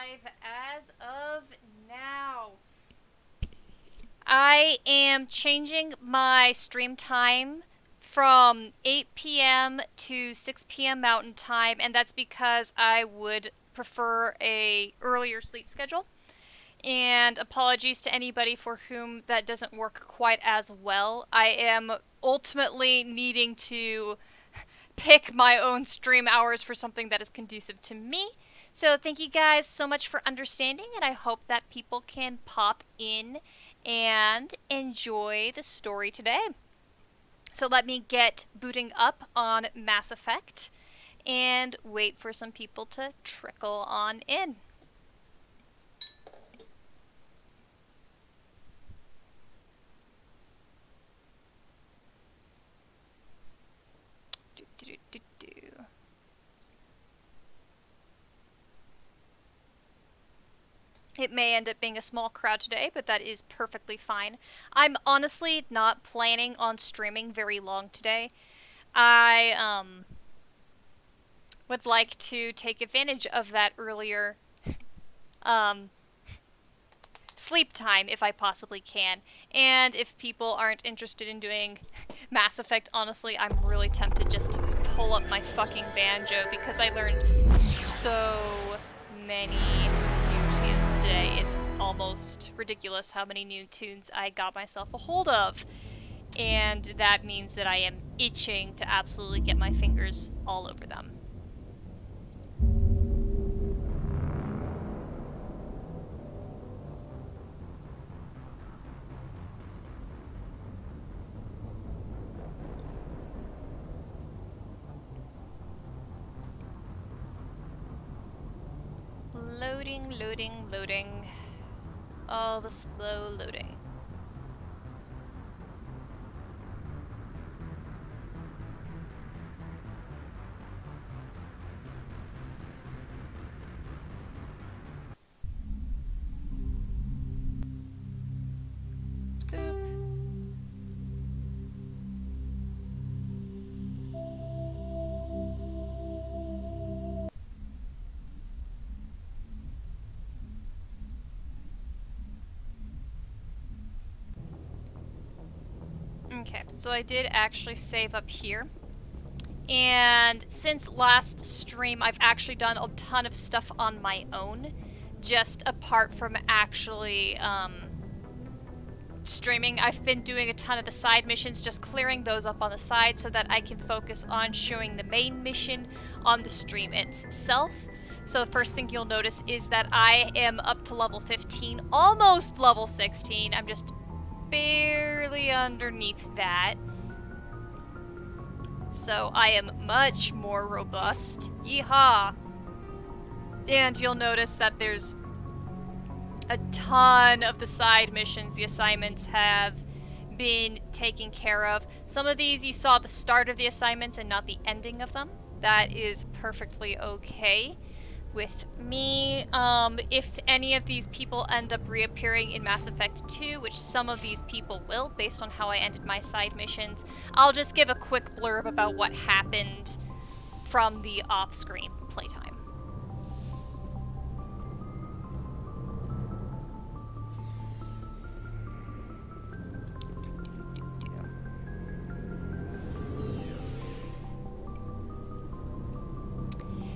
live as of now. I am changing my stream time from 8 p.m. to 6 p.m. Mountain Time, and that's because I would prefer a earlier sleep schedule. And apologies to anybody for whom that doesn't work quite as well. I am ultimately needing to pick my own stream hours for something that is conducive to me. So thank you guys so much for understanding, and I hope that people can pop in and enjoy the story today. So let me get booting up on Mass Effect and wait for some people to trickle on in. It may end up being a small crowd today, but that is perfectly fine. I'm honestly not planning on streaming very long today. I would like to take advantage of that earlier sleep time if I possibly can. And if people aren't interested in doing Mass Effect, honestly, I'm really tempted just to pull up my fucking banjo because I learned so many new tunes today. It's almost ridiculous how many new tunes I got myself a hold of. And that means that I am itching to absolutely get my fingers all over them. Loading, loading, loading. All the slow loading. Okay, so I did actually save up here. And since last stream, I've actually done a ton of stuff on my own, just apart from actually streaming. I've been doing a ton of the side missions, just clearing those up on the side so that I can focus on showing the main mission on the stream itself. So the first thing you'll notice is that I am up to level 15, almost level 16. I'm just barely underneath that. So I am much more robust. Yeehaw! And you'll notice that there's a ton of the side missions, the assignments have been taken care of. Some of these you saw the start of the assignments and not the ending of them. That is perfectly okay with me. If any of these people end up reappearing in Mass Effect 2, which some of these people will, based on how I ended my side missions, I'll just give a quick blurb about what happened from the off-screen playtime.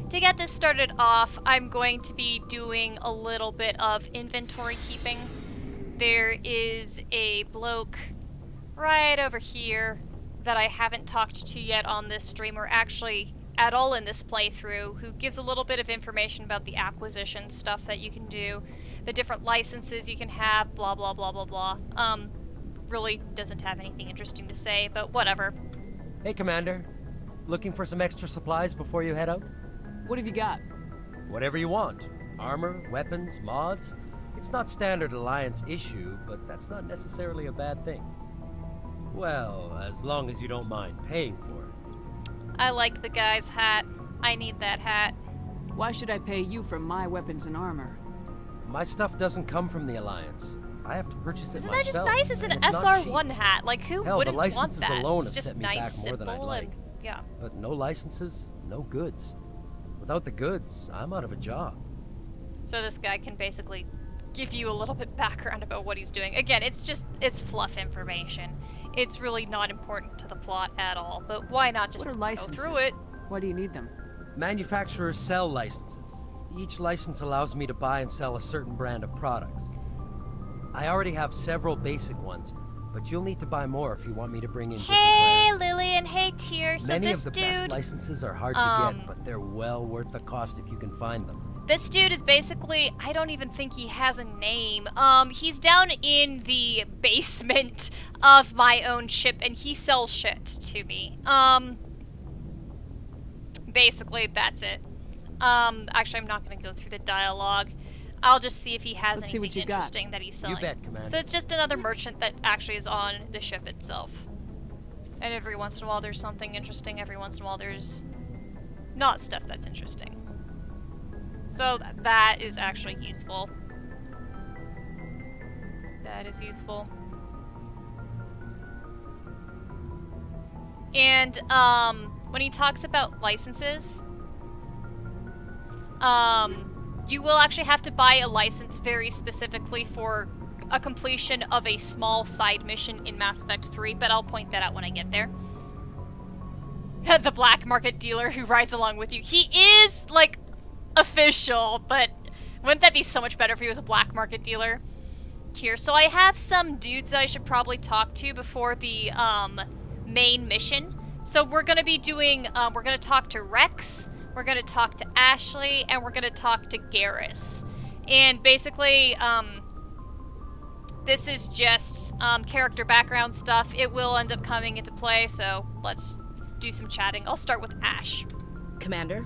To get this started off, I'm going to be doing a little bit of inventory keeping. There is a bloke right over here that I haven't talked to yet on this stream, or actually at all in this playthrough, who gives a little bit of information about the acquisition stuff that you can do, the different licenses you can have, blah blah blah blah blah. Really doesn't have anything interesting to say, but whatever. Hey Commander, looking for some extra supplies before you head out? What have you got? Whatever you want. Armor, weapons, mods. It's not standard Alliance issue, but that's not necessarily a bad thing. Well, as long as you don't mind paying for it. I like the guy's hat. I need that hat. Why should I pay you for my weapons and armor? My stuff doesn't come from the Alliance. I have to purchase it Isn't that myself. just nice? It's an and not SR1 cheap. hat. Like, who Hell, wouldn't the want licenses that? alone It's have just set me nice, back more than I'd simple, like. and yeah. But no licenses, no goods. Without the goods, I'm out of a job. So this guy can basically give you a little bit background about what he's doing. Again, it's fluff information. It's really not important to the plot at all, but why not just What are go licenses? through it? Why do you need them? Manufacturers sell licenses. Each license allows me to buy and sell a certain brand of products. I already have several basic ones, but you'll need to buy more if you want me to bring in different Hey, brands. Lillian. Hey, Tyr. So Many this of the dude, best licenses are hard to get, but they're well worth the cost if you can find them. this dude is basically, I don't even think he has a name. He's down in the basement of my own ship, and he sells shit to me. Basically, that's it. Actually, I'm not gonna go through the dialogue. I'll just see if he has Let's see what anything you got. interesting that he's selling. You bet, Commander. So it's just another merchant that actually is on the ship itself. And every once in a while there's something interesting, every once in a while there's not stuff that's interesting. So that is actually useful. That is useful. And, when he talks about licenses, you will actually have to buy a license very specifically for a completion of a small side mission in Mass Effect 3, but I'll point that out when I get there. The black market dealer who rides along with you. He is, like, official, but wouldn't that be so much better if he was a black market dealer? Here, so I have some dudes that I should probably talk to before the, main mission. So we're gonna be doing, we're gonna talk to Rex, we're gonna talk to Ashley, and we're gonna talk to Garrus. And basically, this is just, character background stuff. It will end up coming into play, so let's do some chatting. I'll start with Ash. Commander,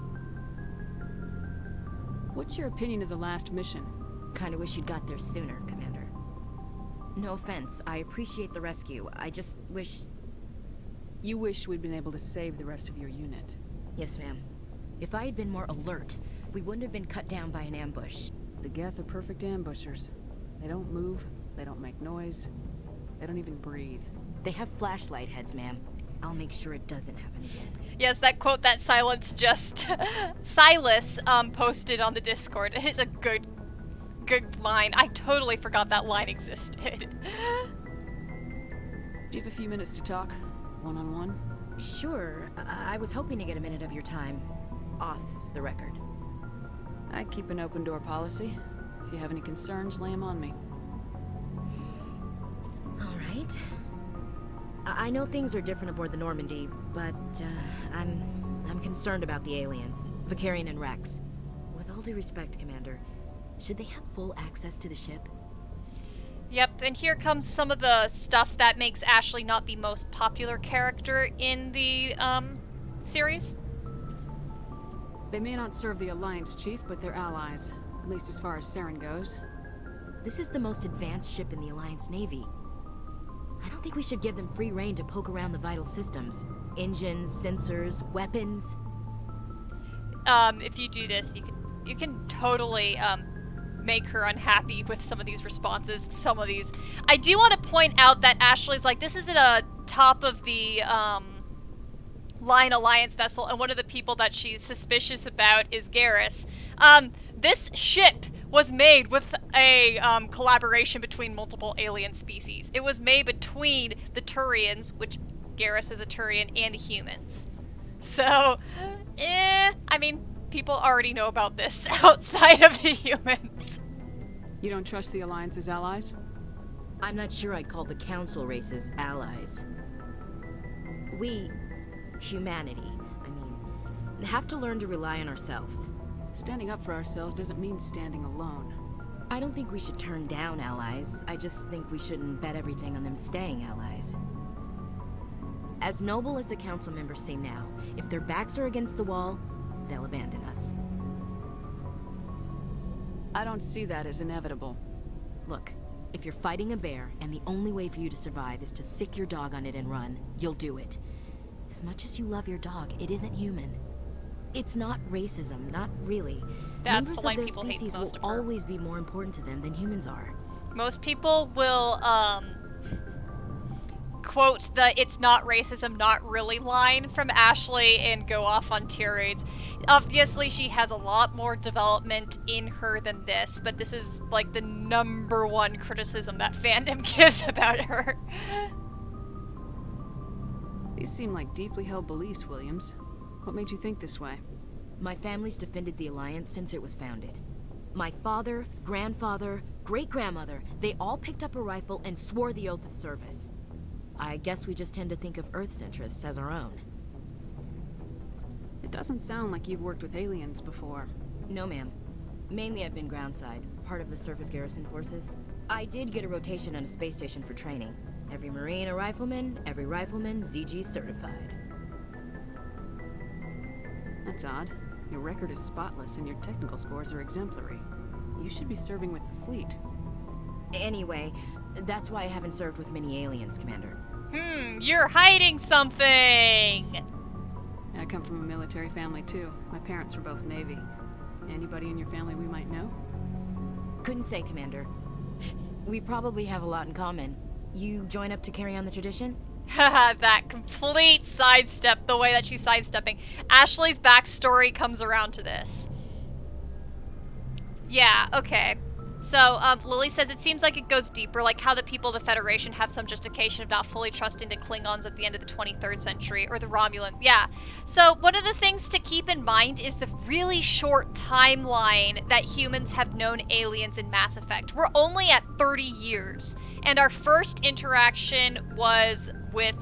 What's your opinion of the last mission? kinda wish you'd got there sooner, Commander. No offense, I appreciate the rescue. I just wish... You wish we'd been able to save the rest of your unit. Yes, ma'am. If I had been more alert, we wouldn't have been cut down by an ambush. The Geth are perfect ambushers. They don't move, they don't make noise, they don't even breathe. They have flashlight heads, ma'am. I'll make sure it doesn't happen again. Yes, that quote that Silas just Silas posted on the Discord. It is a good line. I totally forgot that line existed. Do you have a few minutes to talk? One-on-one? Sure, I was hoping to get a minute of your time. Off the record. I keep an open door policy. If you have any concerns, lay them on me. Alright. I know things are different aboard the Normandy, but I'm concerned about the aliens. Vicarian and Rex. With all due respect, Commander, should they have full access to the ship? Yep, and here comes some of the stuff that makes Ashley not the most popular character in the series. They may not serve the Alliance, Chief, but they're allies. At least as far as Saren goes. This is the most advanced ship in the Alliance Navy. I don't think we should give them free rein to poke around the vital systems. Engines, sensors, weapons. If you do this, you can totally make her unhappy with some of these responses. Some of these, I do want to point out that Ashley's like, this isn't a top of the line Alliance vessel, and one of the people that she's suspicious about is Garrus. This ship was made with a collaboration between multiple alien species. It was made between the Turians, which Garrus is a Turian, and the humans. So, I mean, people already know about this outside of the humans. You don't trust the Alliance's allies? I'm not sure I'd call the Council races allies. We, humanity, I mean, have to learn to rely on ourselves. Standing up for ourselves doesn't mean standing alone. I don't think we should turn down allies. I just think we shouldn't bet everything on them staying allies. As noble as the Council members seem now, if their backs are against the wall, they'll abandon us. I don't see that as inevitable. Look, if you're fighting a bear and the only way for you to survive is to sick your dog on it and run, you'll do it. As much as you love your dog, it isn't human. It's not racism, not really. That's Members the line of their people hate species the most will of her. always be more important to them than humans are. Most people will, quote the "it's not racism, not really" line from Ashley and go off on tirades. Obviously, she has a lot more development in her than this, but this is like the #1 criticism that fandom gives about her. These seem like deeply held beliefs, Williams. What made you think this way? My family's defended the Alliance since it was founded. My father, grandfather, great-grandmother, they all picked up a rifle and swore the oath of service. I guess we just tend to think of Earth's interests as our own. It doesn't sound like you've worked with aliens before. No, ma'am. Mainly I've been groundside, part of the surface garrison forces. I did get a rotation on a space station for training. Every Marine a rifleman, every rifleman ZG certified. That's odd. Your record is spotless and your technical scores are exemplary. You should be serving with the fleet. Anyway, that's why I haven't served with many aliens, Commander. You're hiding something! I come from a military family too. My parents were both Navy. Anybody in your family we might know? Couldn't say, Commander. We probably have a lot in common. You join up to carry on the tradition? Haha, that complete sidestep, the way that she's sidestepping. Ashley's backstory comes around to this. Yeah, okay. So, Lily says it seems like it goes deeper, like how the people of the Federation have some justification of not fully trusting the Klingons at the end of the 23rd century, or the Romulans. Yeah. So, one of the things to keep in mind is the really short timeline that humans have known aliens in Mass Effect. We're only at 30 years, and our first interaction was with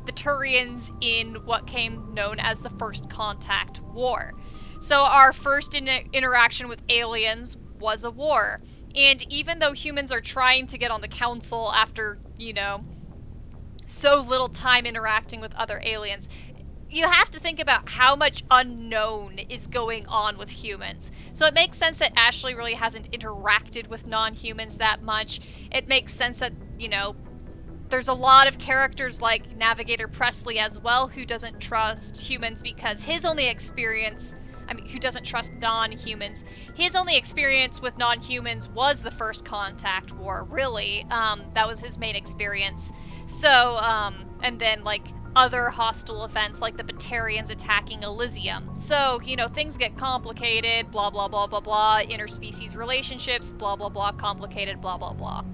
the Turians in what came known as the First Contact War. So, our first interaction with aliens was a war. And even though humans are trying to get on the council after, you know, so little time interacting with other aliens, you have to think about how much unknown is going on with humans. So it makes sense that Ashley really hasn't interacted with non-humans that much. It makes sense that, you know, there's a lot of characters like Navigator Presley as well who doesn't trust humans because his only experience, who doesn't trust non-humans. His only experience with non-humans was the First Contact War, really. That was his main experience. So, and then, like, other hostile events, like the Batarians attacking Elysium. So, you know, things get complicated, blah, blah, blah, blah, blah, interspecies relationships, blah, blah, blah, complicated, blah, blah, blah.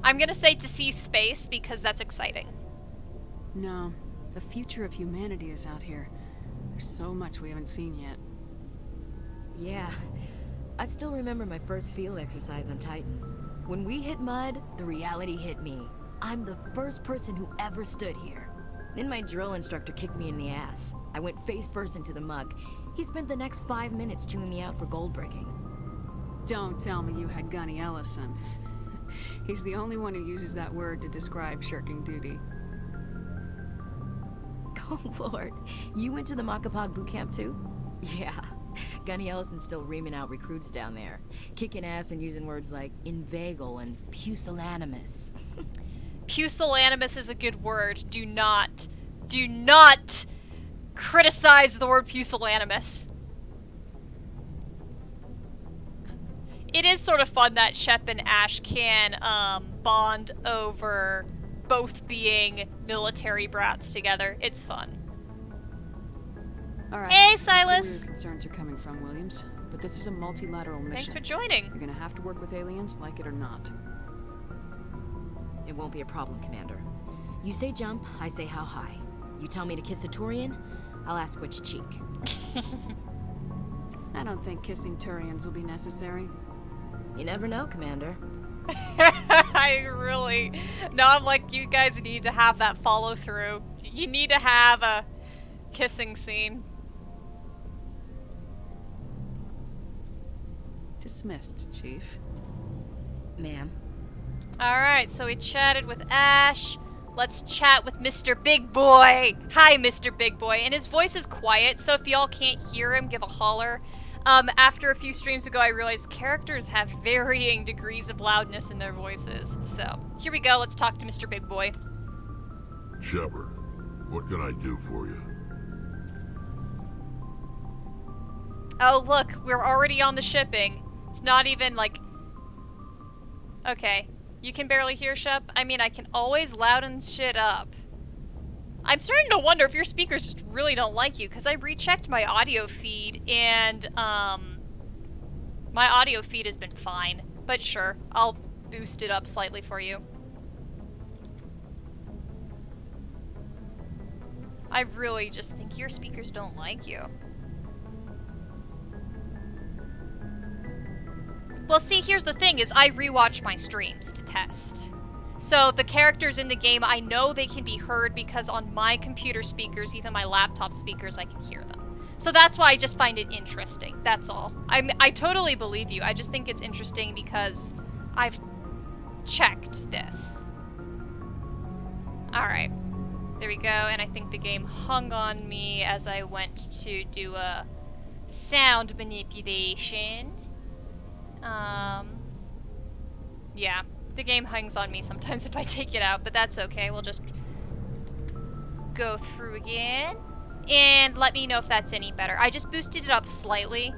I'm gonna say to see space, because that's exciting. No, the future of humanity is out here. There's so much we haven't seen yet. Yeah. I still remember my first field exercise on Titan. When we hit mud, the reality hit me. I'm the first person who ever stood here. Then my drill instructor kicked me in the ass. I went face first into the muck. He spent the next 5 minutes chewing me out for gold bricking. Don't tell me you had Gunny Ellison. He's the only one who uses that word to describe shirking duty. Oh, Lord. You went to the Makapog boot camp, too? Yeah. Gunny Ellison's still reaming out recruits down there. Kicking ass and using words like inveigle and pusillanimous. Pusillanimous is a good word. Do not criticize the word pusillanimous. It is sort of fun that Shep and Ash can bond over both being military brats together. It's fun. All right. Hey, I see where Silas. your concerns are coming from, Williams. But this is a multilateral mission. Thanks for joining. You're gonna have to work with aliens, like it or not. It won't be a problem, Commander. You say jump, I say how high. You tell me to kiss a Turian, I'll ask which cheek. I don't think kissing Turians will be necessary. You never know, Commander. I'm like, you guys need to have that follow through. You need to have a kissing scene. Dismissed, Chief. Ma'am. Alright, so we chatted with Ash. Let's chat with Mr. Big Boy. Hi, Mr. Big Boy. And his voice is quiet, so if y'all can't hear him, give a holler. After a few streams ago, I realized characters have varying degrees of loudness in their voices. So, here we go. Let's talk to Mr. Big Boy. Shepard, what can I do for you? Oh, look. We're already on the shipping. It's not even, like... Okay. You can barely hear, Shep? I mean, I can always louden shit up. I'm starting to wonder if your speakers just really don't like you, because I rechecked my audio feed, and, my audio feed has been fine. But sure, I'll boost it up slightly for you. I really just think your speakers don't like you. Well, see, here's the thing, is I rewatch my streams to test. So the characters in the game, I know they can be heard because on my computer speakers, even my laptop speakers, I can hear them. So that's why I just find it interesting, that's all. I totally believe you, I just think it's interesting because I've checked this. Alright, there we go, and I think the game hung on me as I went to do a sound manipulation. Yeah, the game hangs on me sometimes if I take it out, but that's okay. We'll just go through again, and let me know if that's any better. I just boosted it up slightly.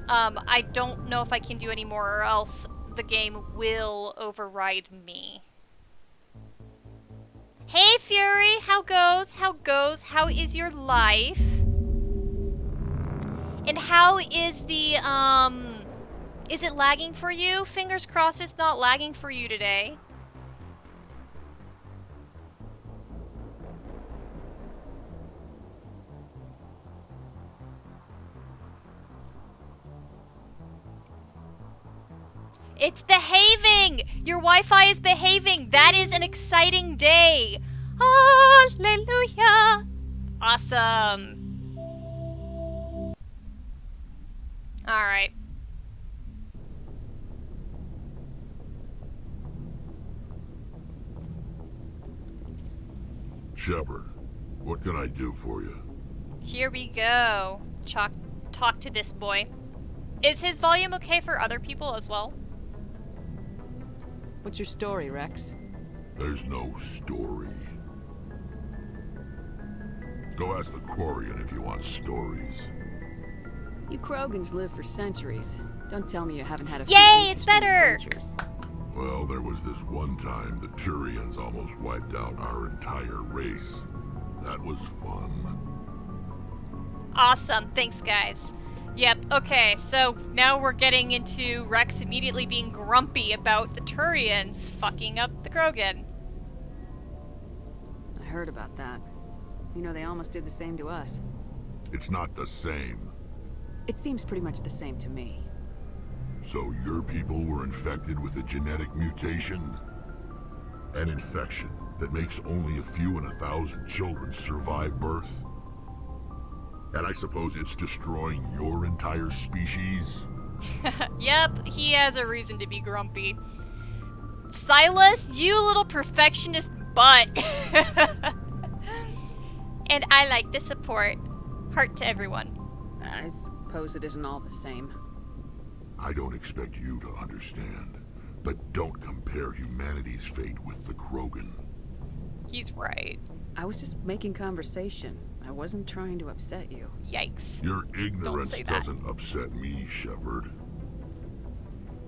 I don't know if I can do any more, or else the game will override me. Hey, Fury! How goes? How goes? How is your life? And how is the, is it lagging for you? Fingers crossed it's not lagging for you today. It's behaving! Your Wi-Fi is behaving! That is an exciting day! Hallelujah! Awesome. Alright. Shepard, what can I do for you? Here we go. Talk to this boy. Is his volume okay for other people as well? What's your story, Rex? There's no story. Go ask the Quarian if you want stories. You Krogans live for centuries. Don't tell me you haven't had a few Yay, it's interesting better! adventures. Well, there was this one time the Turians almost wiped out our entire race. That was fun. Awesome. Thanks, guys. Yep, okay, so now we're getting into Rex immediately being grumpy about the Turians fucking up the Krogan. I heard about that. You know, they almost did the same to us. It's not the same. It seems pretty much the same to me. So your people were infected with a genetic mutation? An infection that makes only a few in 1,000 children survive birth? And I suppose it's destroying your entire species? Yep, he has a reason to be grumpy. Silas, you little perfectionist butt. And I like the support. Heart to everyone. I suppose it isn't all the same. I don't expect you to understand, but don't compare humanity's fate with the Krogan. He's right. I was just making conversation. I wasn't trying to upset you. Yikes. Your ignorance say that. doesn't upset me, Shepard.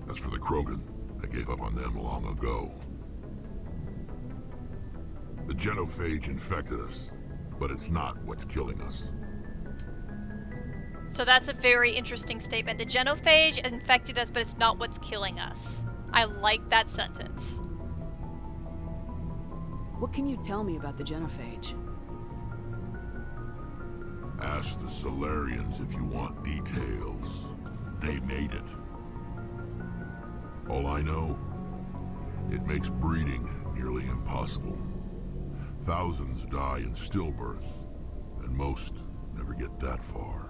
As for the Krogan, I gave up on them long ago. The genophage infected us, but it's not what's killing us. So that's a very interesting statement. The genophage infected us, but it's not what's killing us. I like that sentence. What can you tell me about the genophage? Ask the Solarians if you want details. They made it. All I know, it makes breeding nearly impossible. Thousands die in stillbirth, and most never get that far.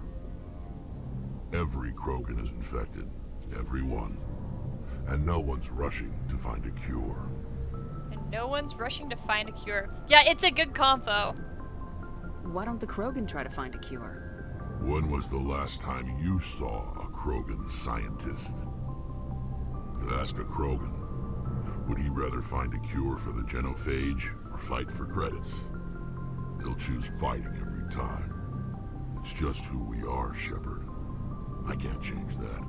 Every Krogan is infected, every one. And no one's rushing to find a cure. And no one's rushing to find a cure. Yeah, it's a good convo. Why don't the Krogan try to find a cure? When was the last time you saw a Krogan scientist? Ask a Krogan. Would he rather find a cure for the genophage or fight for credits? He'll choose fighting every time. It's just who we are, Shepard. I can't change that.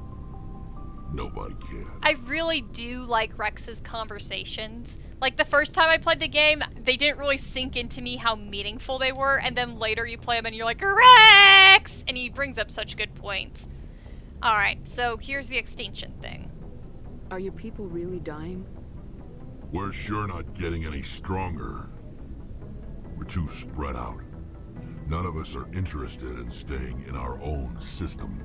Nobody can. I really do like Rex's conversations. Like, the first time I played the game, they didn't really sink into me how meaningful they were, and then later you play them and you're like, Rex! And he brings up such good points. Alright, so here's the extinction thing. Are your people really dying? We're sure not getting any stronger. We're too spread out. None of us are interested in staying in our own system.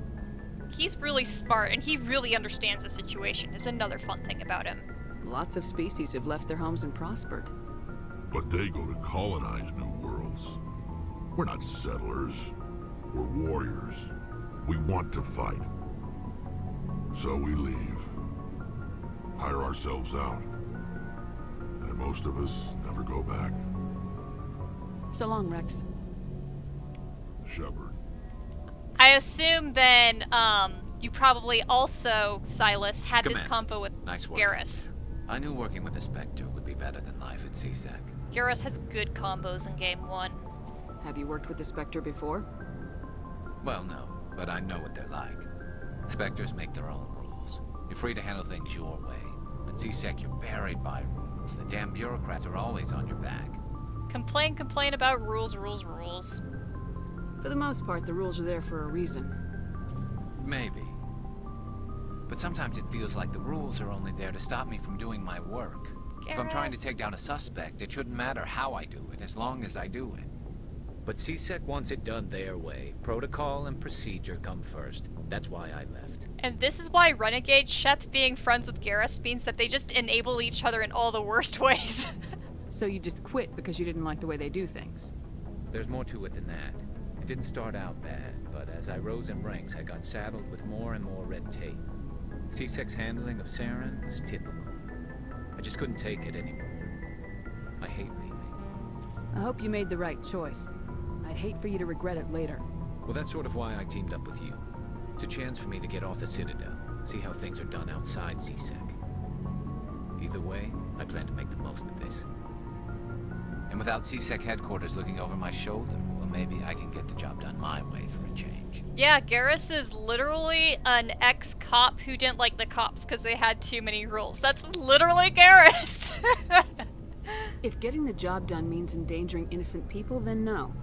He's really smart, and he really understands the situation, is another fun thing about him. Lots of species have left their homes and prospered. But they go to colonize new worlds. We're not settlers. We're warriors. We want to fight. So we leave. Hire ourselves out. And most of us never go back. So long, Rex. Shepard. I assume then, you probably also, Silas, had this convo with Nice work. Garrus. I knew working with a Spectre would be better than life at CSEC. Garrus has good combos in Game 1. Have you worked with the Spectre before? Well, no, but I know what they're like. Spectres make their own rules. You're free to handle things your way. At CSEC, you're buried by rules. The damn bureaucrats are always on your back. Complain about rules. For the most part, the rules are there for a reason. Maybe. But sometimes it feels like the rules are only there to stop me from doing my work. If I'm trying to Garrus. take down a suspect, it shouldn't matter how I do it, as long as I do it. But CSEC wants it done their way. Protocol and procedure come first. That's why I left. And this is why Renegade Shep being friends with Garrus means that they just enable each other in all the worst ways. So you just quit because you didn't like the way they do things? There's more to it than that. It didn't start out bad, but as I rose in ranks, I got saddled with more and more red tape. CSEC's handling of Saren was typical. I just couldn't take it anymore. I hate leaving. I hope you made the right choice. I'd hate for you to regret it later. Well, that's sort of why I teamed up with you. It's a chance for me to get off the Citadel, see how things are done outside CSEC. Either way, I plan to make the most of this. And without CSEC headquarters looking over my shoulder, well, maybe I can get the job done my way for a change. Yeah, Garrus is literally an ex-cop who didn't like the cops because they had too many rules. That's literally Garrus! If getting the job done means endangering innocent people, then no.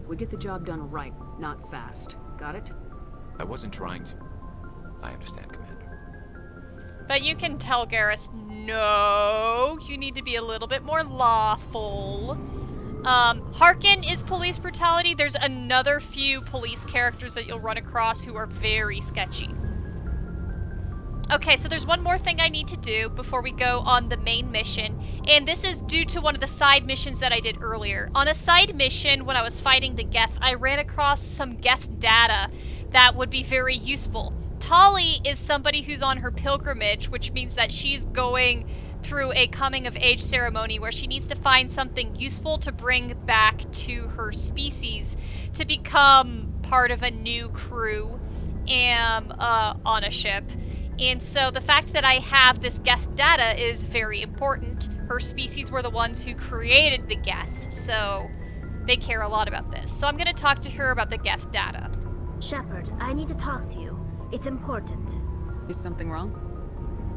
We get the job done right, not fast. Got it? I wasn't trying to. I understand, Commander. But you can tell Garrus, no, you need to be a little bit more lawful. Harkin is police brutality. There's another few police characters that you'll run across who are very sketchy. Okay, so there's one more thing I need to do before we go on the main mission, and this is due to one of the side missions that I did earlier. On a side mission, when I was fighting the Geth, I ran across some Geth data that would be very useful. Tali is somebody who's on her pilgrimage, which means that she's going through a coming-of-age ceremony where she needs to find something useful to bring back to her species to become part of a new crew and on a ship. And so the fact that I have this Geth data is very important. Her species were the ones who created the Geth, so they care a lot about this. So I'm going to talk to her about the Geth data. Shepard, I need to talk to you. It's important. Is something wrong?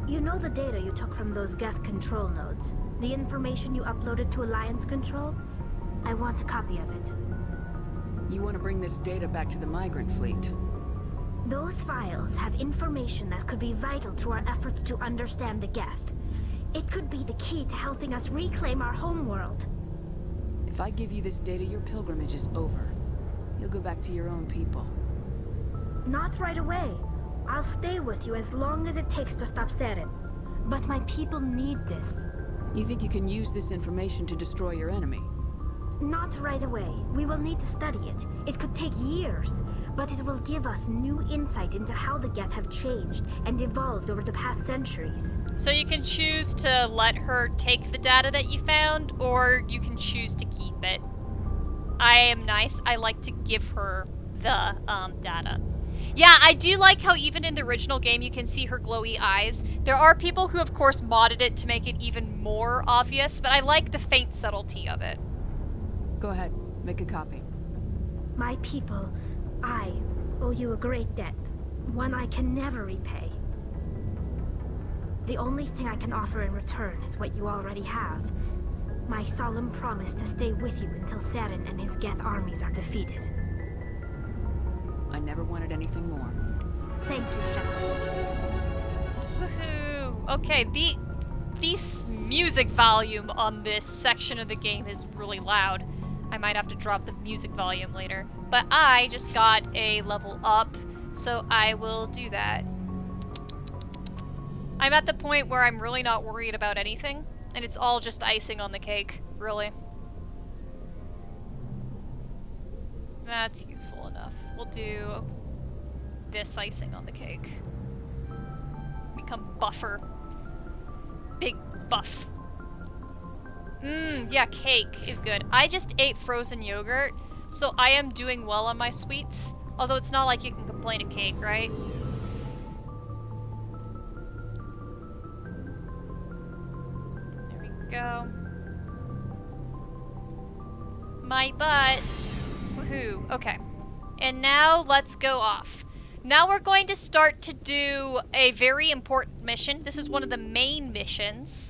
You know the data you took from those Geth control nodes? The information you uploaded to Alliance Control? I want a copy of it. You want to bring this data back to the migrant fleet? Those files have information that could be vital to our efforts to understand the Geth. It could be the key to helping us reclaim our homeworld. If I give you this data, your pilgrimage is over. You'll go back to your own people. Not right away. I'll stay with you as long as it takes to stop Saren. But my people need this. You think you can use this information to destroy your enemy? Not right away. We will need to study it. It could take years, but it will give us new insight into how the Geth have changed and evolved over the past centuries. So you can choose to let her take the data that you found, or you can choose to keep it. I am nice. I like to give her the data. Yeah, I do like how even in the original game you can see her glowy eyes. There are people who, of course, modded it to make it even more obvious, but I like the faint subtlety of it. Go ahead, make a copy. My people, I owe you a great debt. One I can never repay. The only thing I can offer in return is what you already have. My solemn promise to stay with you until Saren and his Geth armies are defeated. I never wanted anything more. Thank you, Shepard. Woohoo! Okay, the music volume on this section of the game is really loud. I might have to drop the music volume later. But I just got a level up, so I will do that. I'm at the point where I'm really not worried about anything, and it's all just icing on the cake, really. That's useful enough. We'll do this icing on the cake. Become buffer. Big buff. Yeah, cake is good. I just ate frozen yogurt, so I am doing well on my sweets. Although it's not like you can complain of cake, right? There we go. My butt. Woohoo. Okay. And now let's go off. Now we're going to start to do a very important mission. This is one of the main missions.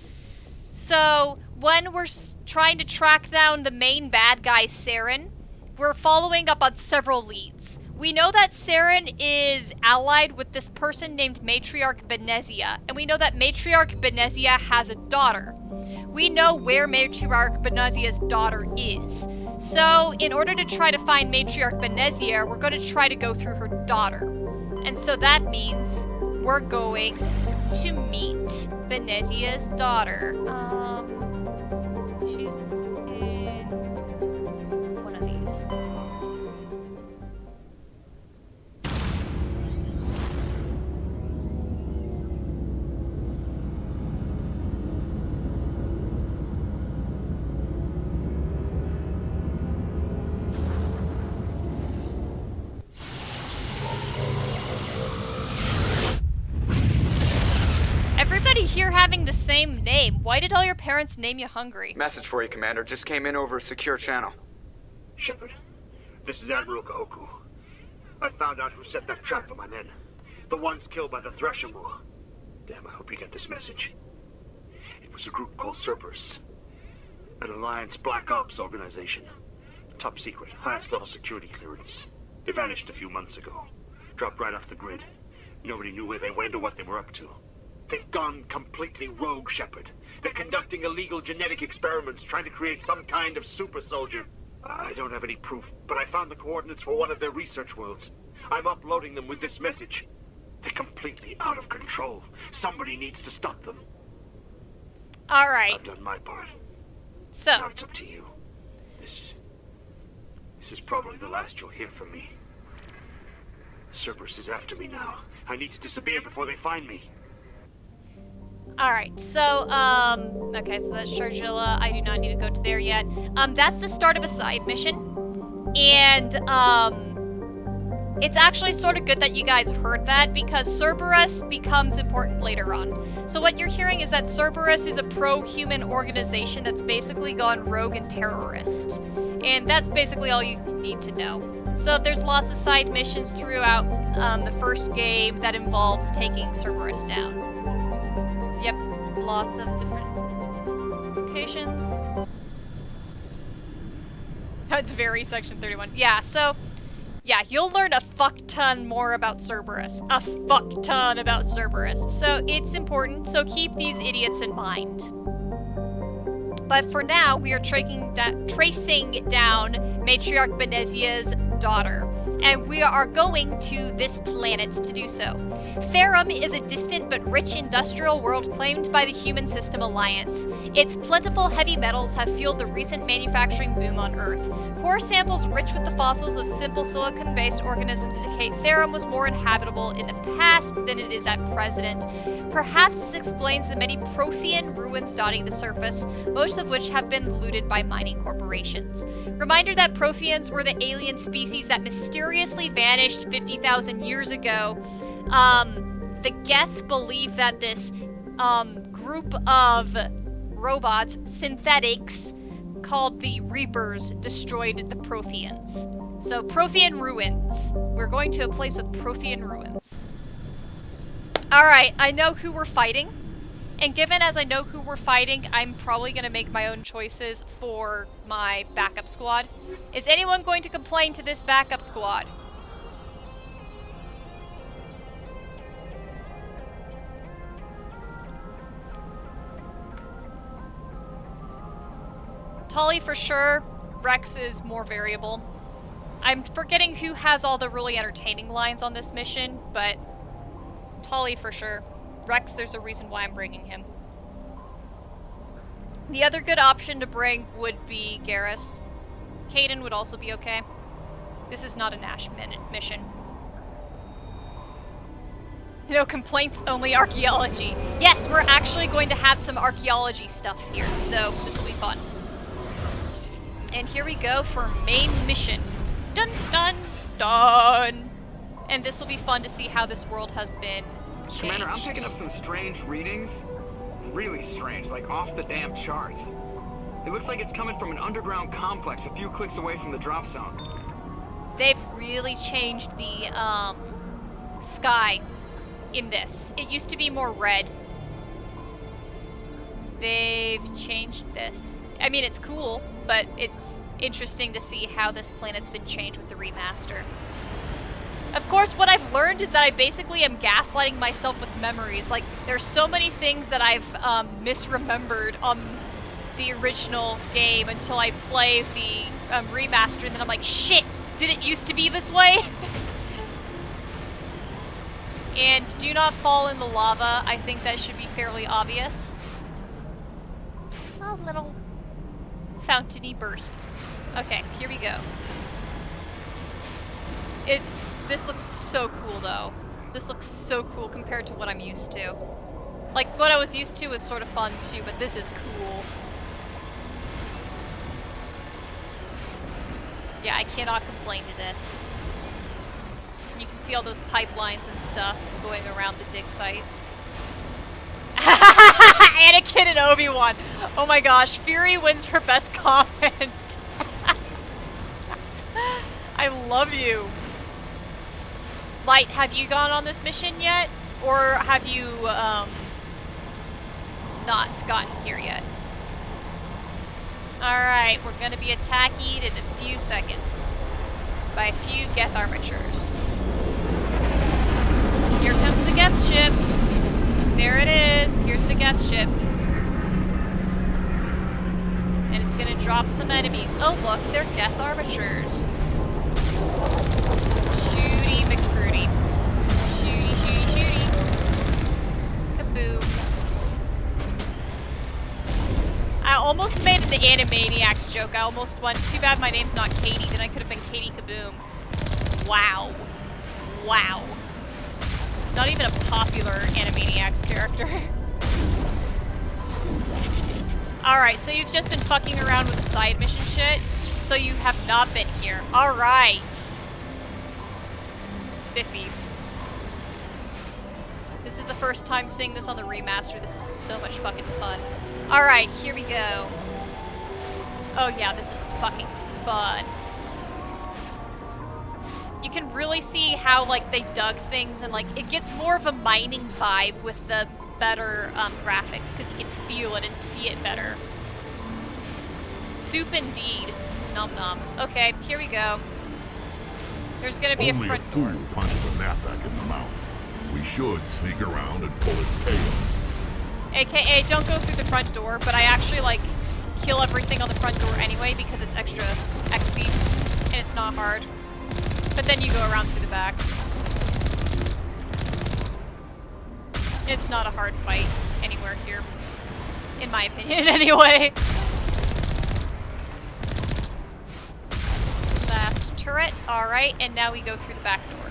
So, when we're trying to track down the main bad guy, Saren, we're following up on several leads. We know that Saren is allied with this person named Matriarch Benezia, and we know that Matriarch Benezia has a daughter. We know where Matriarch Benezia's daughter is. So, in order to try to find Matriarch Benezia, we're going to try to go through her daughter. And so that means we're going to meet Benezia's daughter. She's in one of these. Everybody here having the same name. Why did all your parents name you Hungry? Message for you, Commander. Just came in over a secure channel. Shepard, this is Admiral Kahoku. I found out who set that trap for my men. The ones killed by the Thresher Moor. Damn, I hope you get this message. It was a group called Cerberus. An Alliance Black Ops organization. Top secret, highest level security clearance. They vanished a few months ago. Dropped right off the grid. Nobody knew where they went or what they were up to. They've gone completely rogue, Shepard. They're conducting illegal genetic experiments, trying to create some kind of super soldier. I don't have any proof, but I found the coordinates for one of their research worlds. I'm uploading them with this message. They're completely out of control. Somebody needs to stop them. All right. I've done my part. So, Now it's up to you. This is probably the last you'll hear from me. Cerberus is after me now. I need to disappear before they find me. alright, so, okay, so that's Sharjilla. I do not need to go to there yet. That's the start of a side mission. And, it's actually sort of good that you guys heard that, because Cerberus becomes important later on. So what you're hearing is that Cerberus is a pro-human organization that's basically gone rogue and terrorist. And that's basically all you need to know. So there's lots of side missions throughout the first game that involves taking Cerberus down. Yep, lots of different locations. Oh, it's very Section 31. Yeah, so, yeah, you'll learn a fuck ton more about Cerberus. A fuck ton about Cerberus. So it's important, so keep these idiots in mind. But for now, we are tracing down Matriarch Benezia's daughter, and we are going to this planet to do so. Therum is a distant but rich industrial world claimed by the Human System Alliance. Its plentiful heavy metals have fueled the recent manufacturing boom on Earth. Core samples rich with the fossils of simple silicon-based organisms indicate Therum was more inhabitable in the past than it is at present. Perhaps this explains the many Prothean ruins dotting the surface, most of which have been looted by mining corporations. Reminder that Protheans were the alien species that mysteriously vanished 50,000 years ago. The Geth believe that this group of robots, synthetics, called the Reapers, destroyed the Protheans. So, Prothean ruins. We're going to a place with Prothean ruins. Alright, I know who we're fighting. And given as I know who we're fighting, I'm probably going to make my own choices for my backup squad. Is anyone going to complain to this backup squad? Tully for sure. Rex is more variable. I'm forgetting who has all the really entertaining lines on this mission, but Tully for sure. Rex, there's a reason why I'm bringing him. The other good option to bring would be Garrus. Caden would also be okay. This is not a Nash mission. No complaints, only archaeology. Yes, we're actually going to have some archaeology stuff here, so this will be fun. And here we go for main mission. Dun dun dun! And this will be fun to see how this world has been changed. Commander, I'm picking up some strange readings. Really strange, like off the damn charts. It looks like it's coming from an underground complex a few clicks away from the drop zone. They've really changed the sky in this. It used to be more red. They've changed this. I mean, it's cool, but it's interesting to see how this planet's been changed with the remaster. Of course, what I've learned is that I basically am gaslighting myself with memories. Like, there's so many things that I've misremembered on the original game until I play the remaster, and then I'm like, shit, did it used to be this way? And do not fall in the lava. I think that should be fairly obvious. Oh, little fountainy bursts. Okay, here we go. This looks so cool, though. This looks so cool compared to what I'm used to. Like, what I was used to was sort of fun, too, but this is cool. Yeah, I cannot complain to this. This is cool. You can see all those pipelines and stuff going around the dig sites. Anakin and Obi-Wan. Oh my gosh, Fury wins for best comment. I love you. Light, have you gone on this mission yet? Or have you, not gotten here yet? Alright, we're gonna be attacked in a few seconds. By a few Geth armatures. Here comes the Geth ship. There it is. Here's the Geth ship. And it's gonna drop some enemies. Oh look, they're Geth armatures. Shooty McFruity. Shooty, shooty, shooty. Kaboom. I almost made the Animaniacs joke. I almost went, too bad my name's not Katie, then I could have been Katie Kaboom. Wow. Wow. Not even a popular Animaniacs character. Alright, so you've just been fucking around with the side mission shit, so you have not been here. Alright. Spiffy. This is the first time seeing this on the remaster. This is so much fucking fun. Alright, here we go. Oh yeah, this is fucking fun. You can really see how, like, they dug things, and, like, it gets more of a mining vibe with the better graphics, because you can feel it and see it better. Soup indeed. Nom nom. Okay, here we go. There's gonna be Only a front door. Only a fool punches a knapsack in the mouth. We should sneak around and pull its tail. AKA, don't go through the front door, but I actually, like, kill everything on the front door anyway, because it's extra XP, and it's not hard. But then you go around through the back. It's not a hard fight anywhere here. In my opinion, anyway. Last turret. Alright, and now we go through the back door.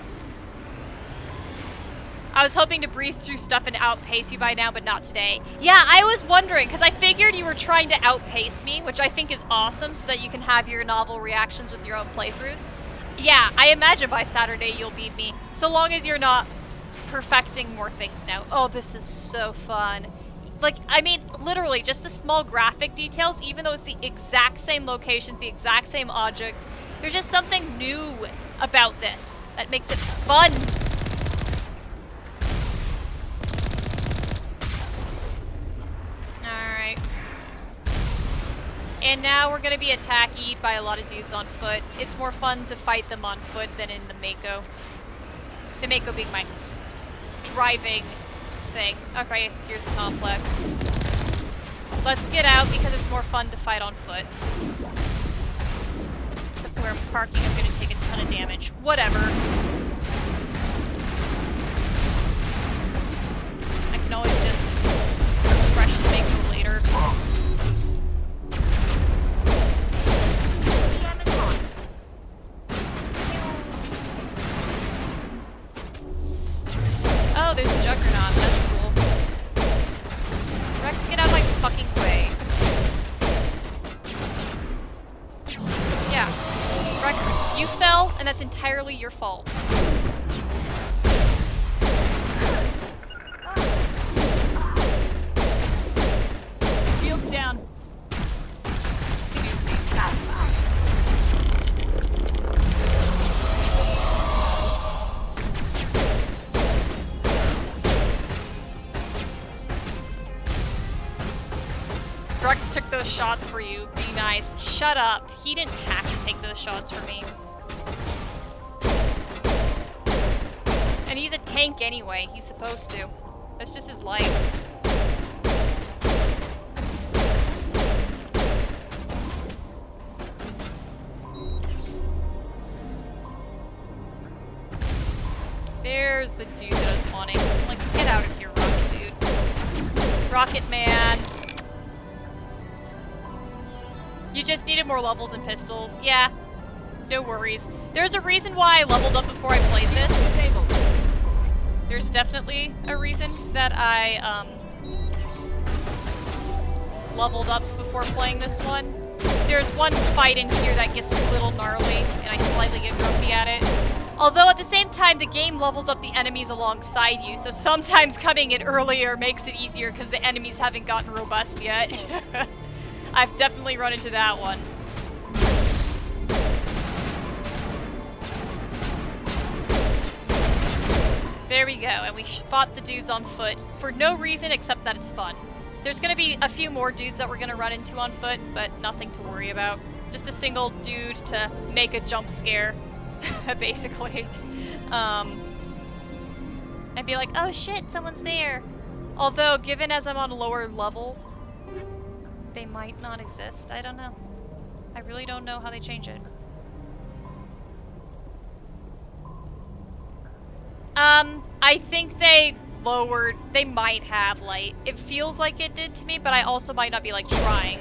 I was hoping to breeze through stuff and outpace you by now, but not today. Yeah, I was wondering, because I figured you were trying to outpace me, which I think is awesome, so that you can have your novel reactions with your own playthroughs. Yeah, I imagine by Saturday you'll beat me, so long as you're not perfecting more things now. Oh, this is so fun. Like, I mean, literally, just the small graphic details, even though it's the exact same locations, the exact same objects, there's just something new about this that makes it fun. And now we're gonna be attacked by a lot of dudes on foot. It's more fun to fight them on foot than in the Mako. The Mako being my driving thing. Okay, here's the complex. Let's get out because it's more fun to fight on foot. Except where I'm parking, I'm gonna take a ton of damage. Whatever. I can always just refresh the Mako later. Oh, there's a Juggernaut. That's cool. Rex, get out of my fucking way. Yeah. Rex, you fell, and that's entirely your fault. Shield's down. Oopsie doopsies. Rex took those shots for you. Be nice. Shut up. He didn't have to take those shots for me. And he's a tank anyway. He's supposed to. That's just his life. There's the dude that I was wanting. Like, get out of here, Rocket Dude. Rocket Man. You just needed more levels and pistols. Yeah, no worries. There's a reason why I leveled up before I played this. There's definitely a reason that I leveled up before playing this one. There's one fight in here that gets a little gnarly, and I slightly get grumpy at it. Although at the same time, the game levels up the enemies alongside you, so sometimes coming in earlier makes it easier because the enemies haven't gotten robust yet. I've definitely run into that one. There we go, and we fought the dudes on foot for no reason except that it's fun. There's gonna be a few more dudes that we're gonna run into on foot, but nothing to worry about. Just a single dude to make a jump scare, basically. And be like, oh shit, someone's there. Although, given as I'm on a lower level, they might not exist. I don't know. I really don't know how they change it. I think they might have light. It feels like it did to me, but I also might not be like trying.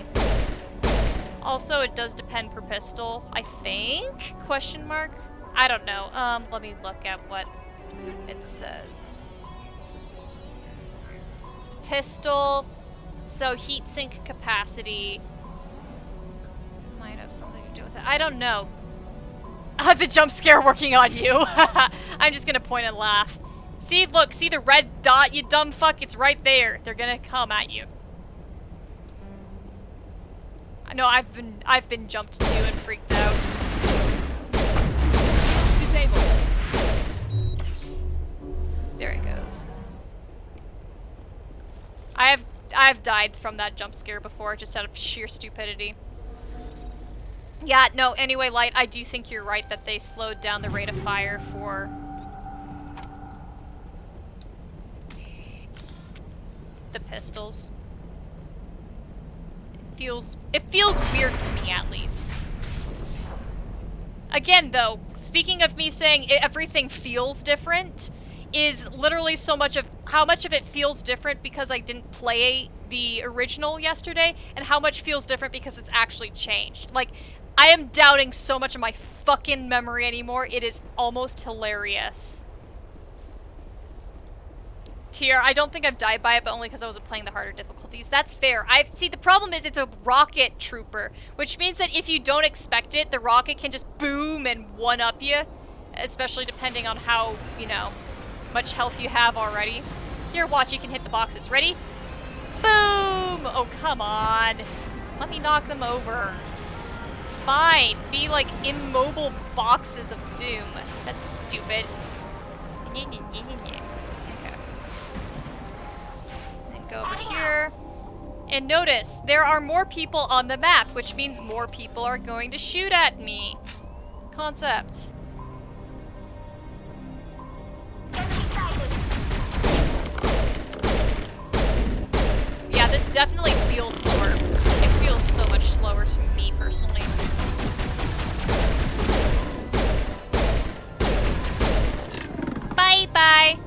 Also, it does depend per pistol, I think? Question mark? I don't know. Let me look at what it says. Pistol. So heatsink capacity might have something to do with it. I don't know. The jump scare working on you. I'm just gonna point and laugh. See, look, see the red dot, you dumb fuck? It's right there. They're gonna come at you. I know I've been jumped to and freaked out. Disabled. There it goes. I've died from that jump scare before, just out of sheer stupidity. Yeah, no, anyway, Light, I do think you're right that they slowed down the rate of fire for the pistols. It feels weird to me, at least. Again, though, speaking of me saying everything feels different, is literally so much of how much of it feels different because I didn't play the original yesterday, and how much feels different because it's actually changed. Like, I am doubting so much of my fucking memory anymore, it is almost hilarious. Tier, I don't think I've died by it, but only because I wasn't playing the harder difficulties. That's fair. See, the problem is it's a rocket trooper, which means that if you don't expect it, the rocket can just boom and one-up you, especially depending on how, you know, much health you have already. Here, watch, you can hit the boxes. Ready? Boom! Oh, come on. Let me knock them over. Fine. Be like immobile boxes of doom. That's stupid. Okay. Then go over here. And notice, there are more people on the map, which means more people are going to shoot at me. Concept. Yeah, this definitely feels slower. It feels so much slower to me, personally. Bye-bye!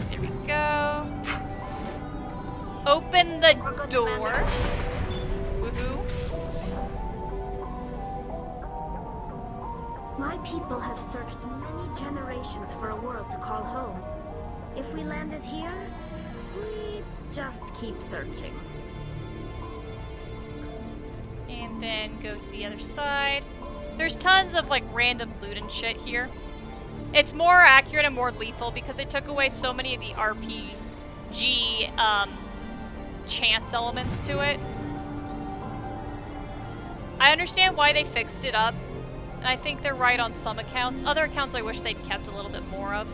There we go. Open the door. Woohoo. My people have searched many generations for a world to call home. If we landed here, we'd just keep searching. And then go to the other side. There's tons of like random loot and shit here. It's more accurate and more lethal because they took away so many of the RPG chance elements to it. I understand why they fixed it up, and I think they're right on some accounts. Other accounts I wish they'd kept a little bit more of.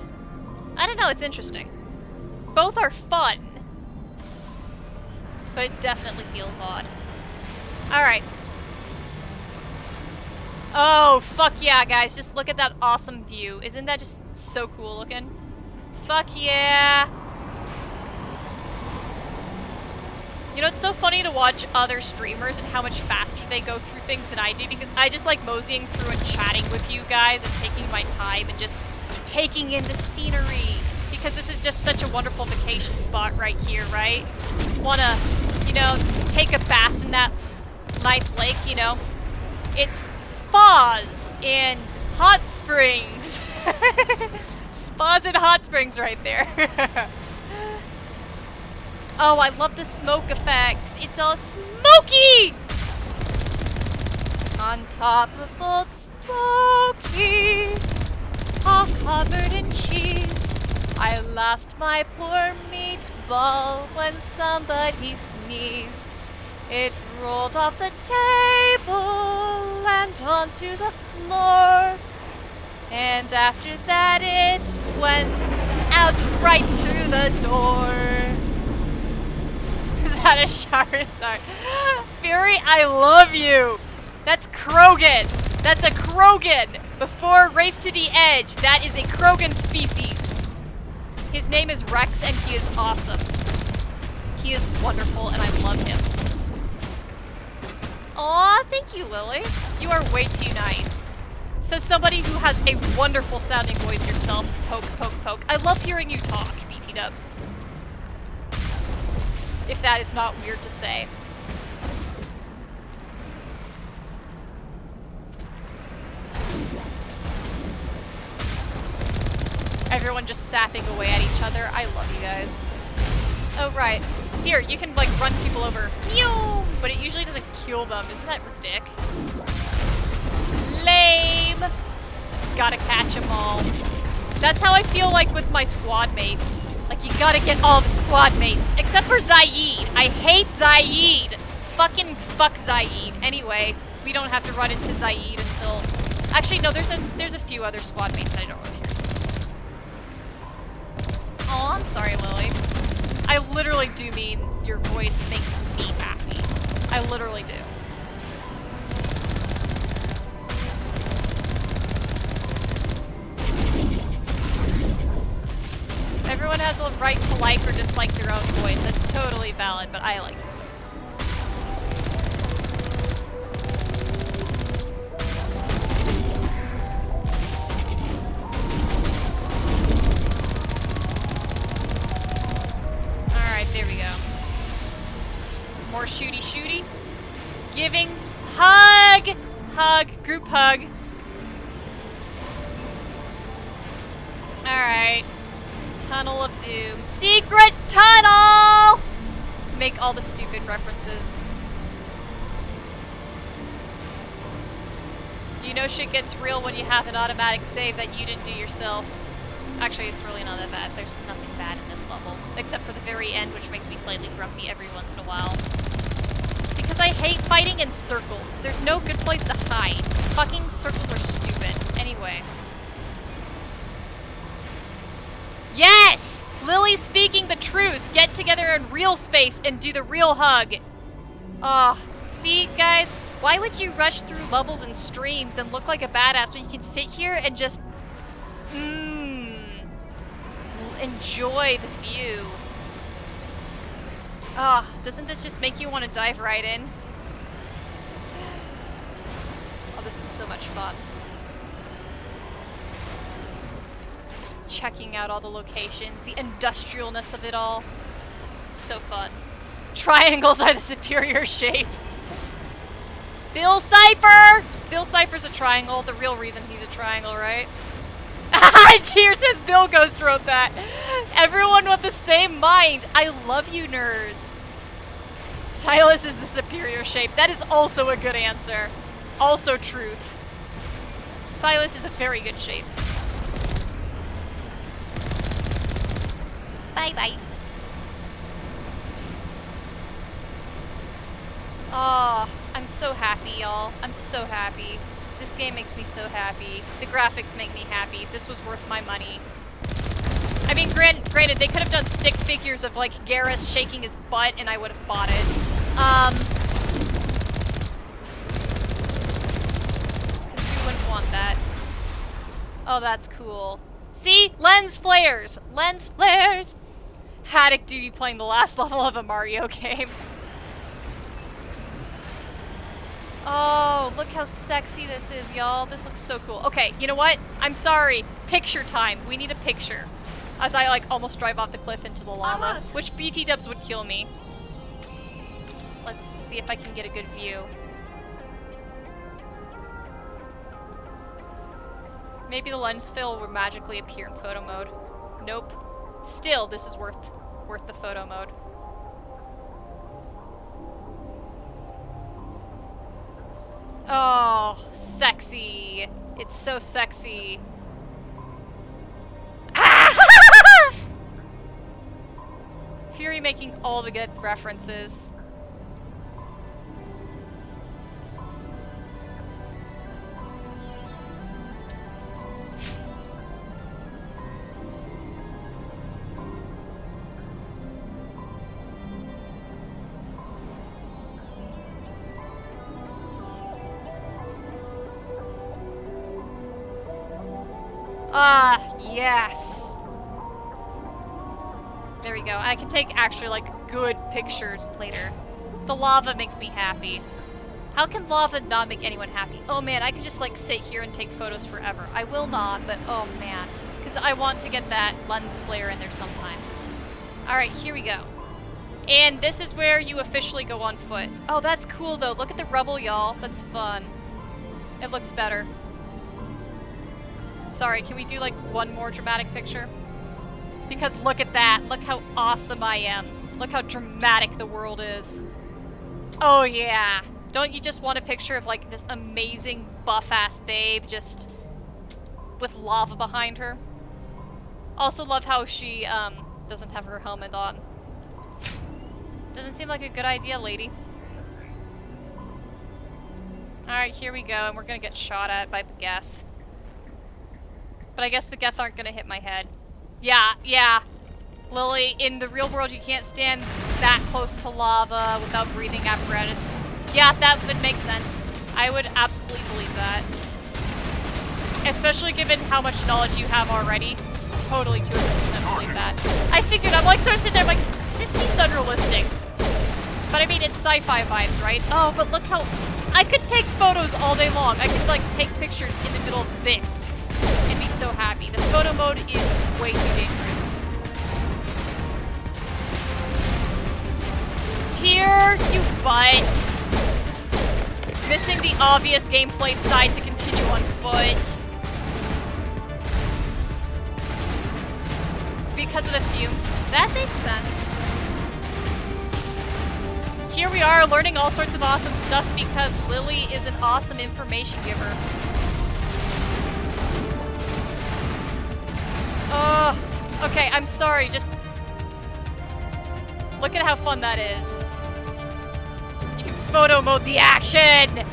I don't know, it's interesting. Both are fun, but it definitely feels odd. Alright. Oh, fuck yeah, guys. Just look at that awesome view. Isn't that just so cool looking? Fuck yeah. You know, it's so funny to watch other streamers and how much faster they go through things than I do, because I just like moseying through and chatting with you guys and taking my time and just taking in the scenery, because this is just such a wonderful vacation spot right here, right? Wanna, you know, take a bath in that nice lake, you know? It's spas and hot springs. Spas and hot springs right there. Oh, I love the smoke effects. It's all smoky! On top of Old Smoky, all covered in cheese, I lost my poor meatball when somebody sneezed. It rolled off the table and onto the floor. And after that it went out right through the door. Is that a Charizard? Fury, I love you! That's Krogan! That's a Krogan! Before Race to the Edge, that is a Krogan species. His name is Rex and he is awesome. He is wonderful and I love him. Aw, thank you, Lily. You are way too nice. Says somebody who has a wonderful sounding voice yourself. Poke, poke, poke. I love hearing you talk, BT dubs. If that is not weird to say. Everyone just sapping away at each other. I love you guys. Oh, right. Here, you can, like, run people over. Meow! But it usually doesn't kill them. Isn't that ridiculous? Lame! Gotta catch them all. That's how I feel like with my squad mates. Like, you gotta get all the squad mates. Except for Zaid. I hate Zaid! Fucking fuck Zaid. Anyway, we don't have to run into Zaid until... Actually, no, there's a few other squad mates that I don't really care so much. Oh, I'm sorry, Lily. I literally do mean your voice makes me happy. I literally do. Everyone has a right to like or dislike their own voice. That's totally valid, but I like your voice. Alright, there we go. More shooty shooty. Giving hug! Hug. Group hug. Alright. Tunnel of Doom. Secret tunnel! Make all the stupid references. You know shit gets real when you have an automatic save that you didn't do yourself. Actually, it's really not that bad. There's nothing bad in this level. Except for the very end, which makes me slightly grumpy every once in a while. Because I hate fighting in circles. There's no good place to hide. Fucking circles are stupid. Anyway. Yes! Lily's speaking the truth. Get together in real space and do the real hug. Oh, see, guys? Why would you rush through levels and streams and look like a badass when you can sit here and just, enjoy the view? Ah, doesn't this just make you want to dive right in? Oh, this is so much fun. Just checking out all the locations, the industrialness of it all. It's so fun. Triangles are the superior shape. Bill Cipher! Bill Cipher's a triangle, the real reason he's a triangle, right? Tears says Bill Ghost wrote that. Everyone with the same mind. I love you, nerds. Silas is the superior shape. That is also a good answer. Also truth. Silas is a very good shape. Bye-bye. Oh, I'm so happy, y'all. I'm so happy. This game makes me so happy. The graphics make me happy. This was worth my money. I mean, granted, they could have done stick figures of, like, Garrus shaking his butt, and I would have bought it. Because who wouldn't want that? Oh, that's cool. See? Lens flares! Lens flares! Haddock do be playing the last level of a Mario game. Oh, look how sexy this is, y'all. This looks so cool. Okay, you know what? I'm sorry. Picture time. We need a picture. As I, like, almost drive off the cliff into the lava. Which BT dubs would kill me. Let's see if I can get a good view. Maybe the lens fill will magically appear in photo mode. Nope. Still, this is worth the photo mode. Oh, sexy. It's so sexy. Fury making all the good references. Ah, yes. There we go. I can take actually like good pictures later. The lava makes me happy. How can lava not make anyone happy? Oh man, I could just like sit here and take photos forever. I will not, but oh man. Because I want to get that lens flare in there sometime. Alright, here we go. And this is where you officially go on foot. Oh, that's cool though. Look at the rubble, y'all. That's fun. It looks better. Sorry, can we do like one more dramatic picture? Because look at that. Look how awesome I am. Look how dramatic the world is. Oh yeah. Don't you just want a picture of like this amazing buff-ass babe just with lava behind her? Also love how she doesn't have her helmet on. Doesn't seem like a good idea, lady. Alright, here we go, and we're gonna get shot at by the Geth. But I guess the Geth aren't gonna hit my head. Yeah. Lily, in the real world you can't stand that close to lava without breathing apparatus. Yeah, that would make sense. I would absolutely believe that. Especially given how much knowledge you have already. Totally 200% believe that. I figured, I'm like sort of sitting there, I'm like, this seems unrealistic. But I mean, it's sci-fi vibes, right? Oh, but look how... I could take photos all day long. I could like take pictures in the middle of this and be so happy. The photo mode is way too dangerous. Tear, you butt. Missing the obvious gameplay side to continue on foot. Because of the fumes. That makes sense. Here we are learning all sorts of awesome stuff because Lily is an awesome information giver. Okay, I'm sorry, just look at how fun that is. You can photo mode the action!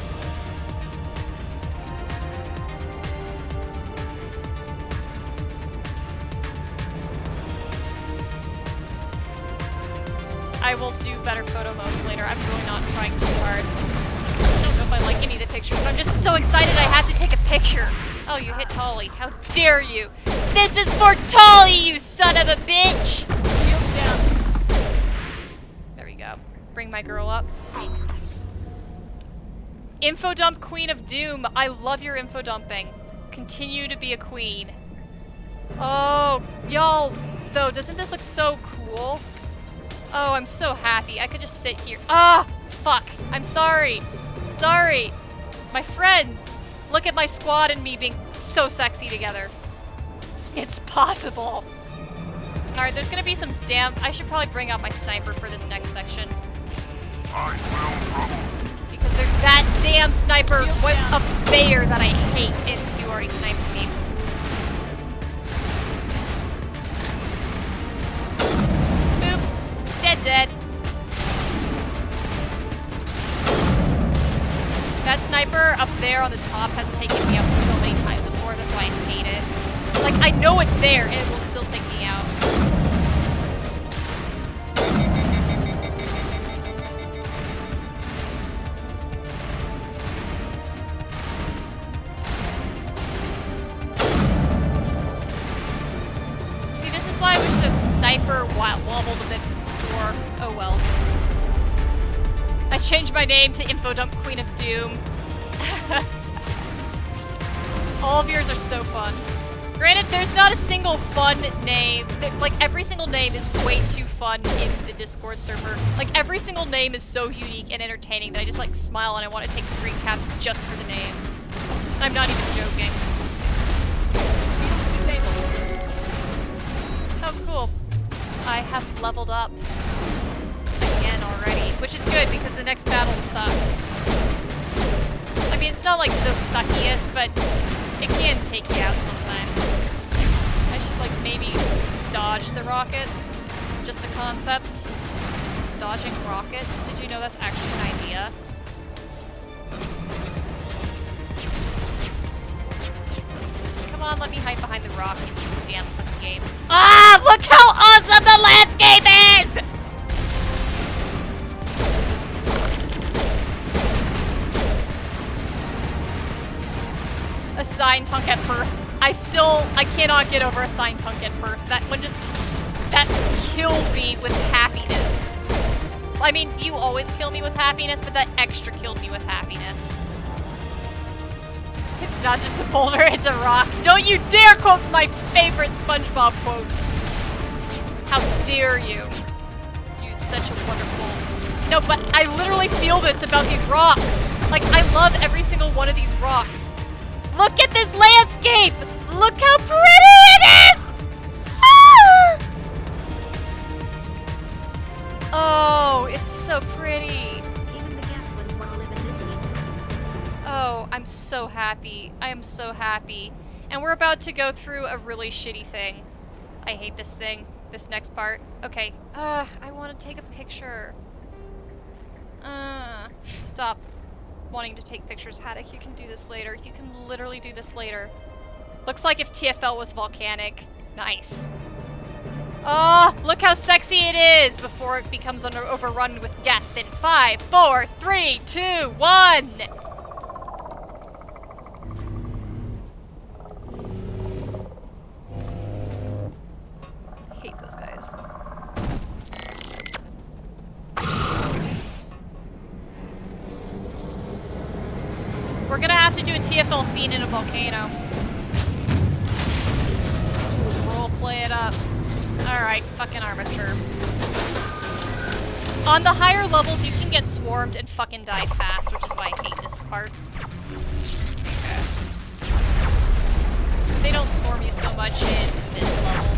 I will do better photo modes later. I'm really not trying too hard. I don't know if I like any of the pictures, but I'm just so excited I have to take a picture. Oh, you hit Tolly. How dare you? This is for Tolly, you son of a bitch! Shields down. There we go. Bring my girl up. Thanks. Info dump Queen of Doom. I love your info dumping. Continue to be a queen. Oh, y'alls, though, doesn't this look so cool? Oh, I'm so happy. I could just sit here. Ah, fuck. I'm sorry. Sorry. My friends. Look at my squad and me being so sexy together. It's possible. Alright, there's gonna be some damn... I should probably bring out my sniper for this next section. Because there's that damn sniper, what a bear that I hate, and you already sniped me. Boop. Dead. That sniper up there on the top has taken me out so many times before, that's why I hate it. Like, I know it's there, and it will still take me out. See, this is why I wish the sniper wobbled a bit more. Oh well. I changed my name to Info Dump Queen of Doom. All of yours are so fun. Granted, there's not a single fun name. Like, every single name is way too fun in the Discord server. Like, every single name is so unique and entertaining that I just, like, smile and I want to take screen caps just for the names. I'm not even joking. Oh, cool. I have leveled up again already, which is good because the next battle sucks. I mean, it's not like the suckiest, but it can take you out sometimes. I should, like, maybe dodge the rockets. Just a concept. Dodging rockets. Did you know that's actually an idea? Come on, let me hide behind the rock and do the damn fucking game. Ah! Look how awesome the landscape is! Assigned hunk at birth. I cannot get over assigned hunk at birth. That one just, that killed me with happiness. I mean, you always kill me with happiness, but that extra killed me with happiness. It's not just a boulder, it's a rock. Don't you dare quote my favorite SpongeBob quotes. How dare you? Use such a wonderful... No, but I literally feel this about these rocks. Like, I love every single one of these rocks. Look at this landscape! Look how pretty it is! Ah! Oh, it's so pretty. Even the Geth wouldn't want to live in this heat. Oh, I'm so happy. I am so happy. And we're about to go through a really shitty thing. I hate this thing. This next part. Okay. I want to take a picture. Stop wanting to take pictures, Haddock. You can do this later. You can literally do this later. Looks like if TFL was volcanic. Nice. Oh, look how sexy it is before it becomes overrun with death in 5, 4, 3, 2, 1. I hate those guys. We're gonna have to do a TFL scene in a volcano. Role play it up. Alright, fucking armature. On the higher levels, you can get swarmed and fucking die fast, which is why I hate this part. They don't swarm you so much in this level.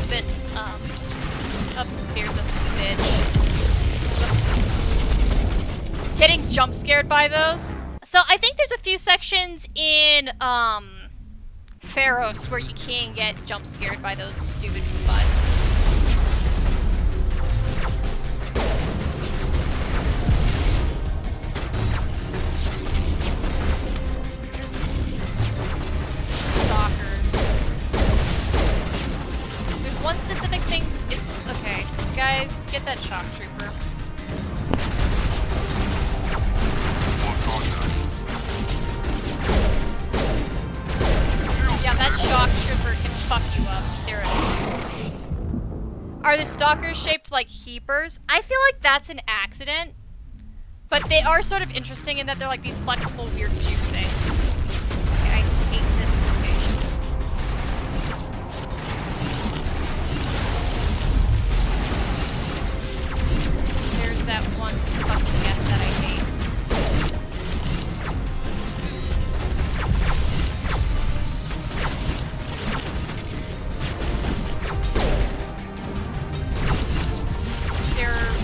This, oh, there's a bitch. Whoops. Getting jump scared by those. So I think there's a few sections in, Pharos where you can get jump scared by those stupid butts. Stalkers. Are the stalkers shaped like heapers? I feel like that's an accident. But they are sort of interesting in that they're like these flexible, weird tube things. Okay, I hate this location. There's that one fucking get that I hate.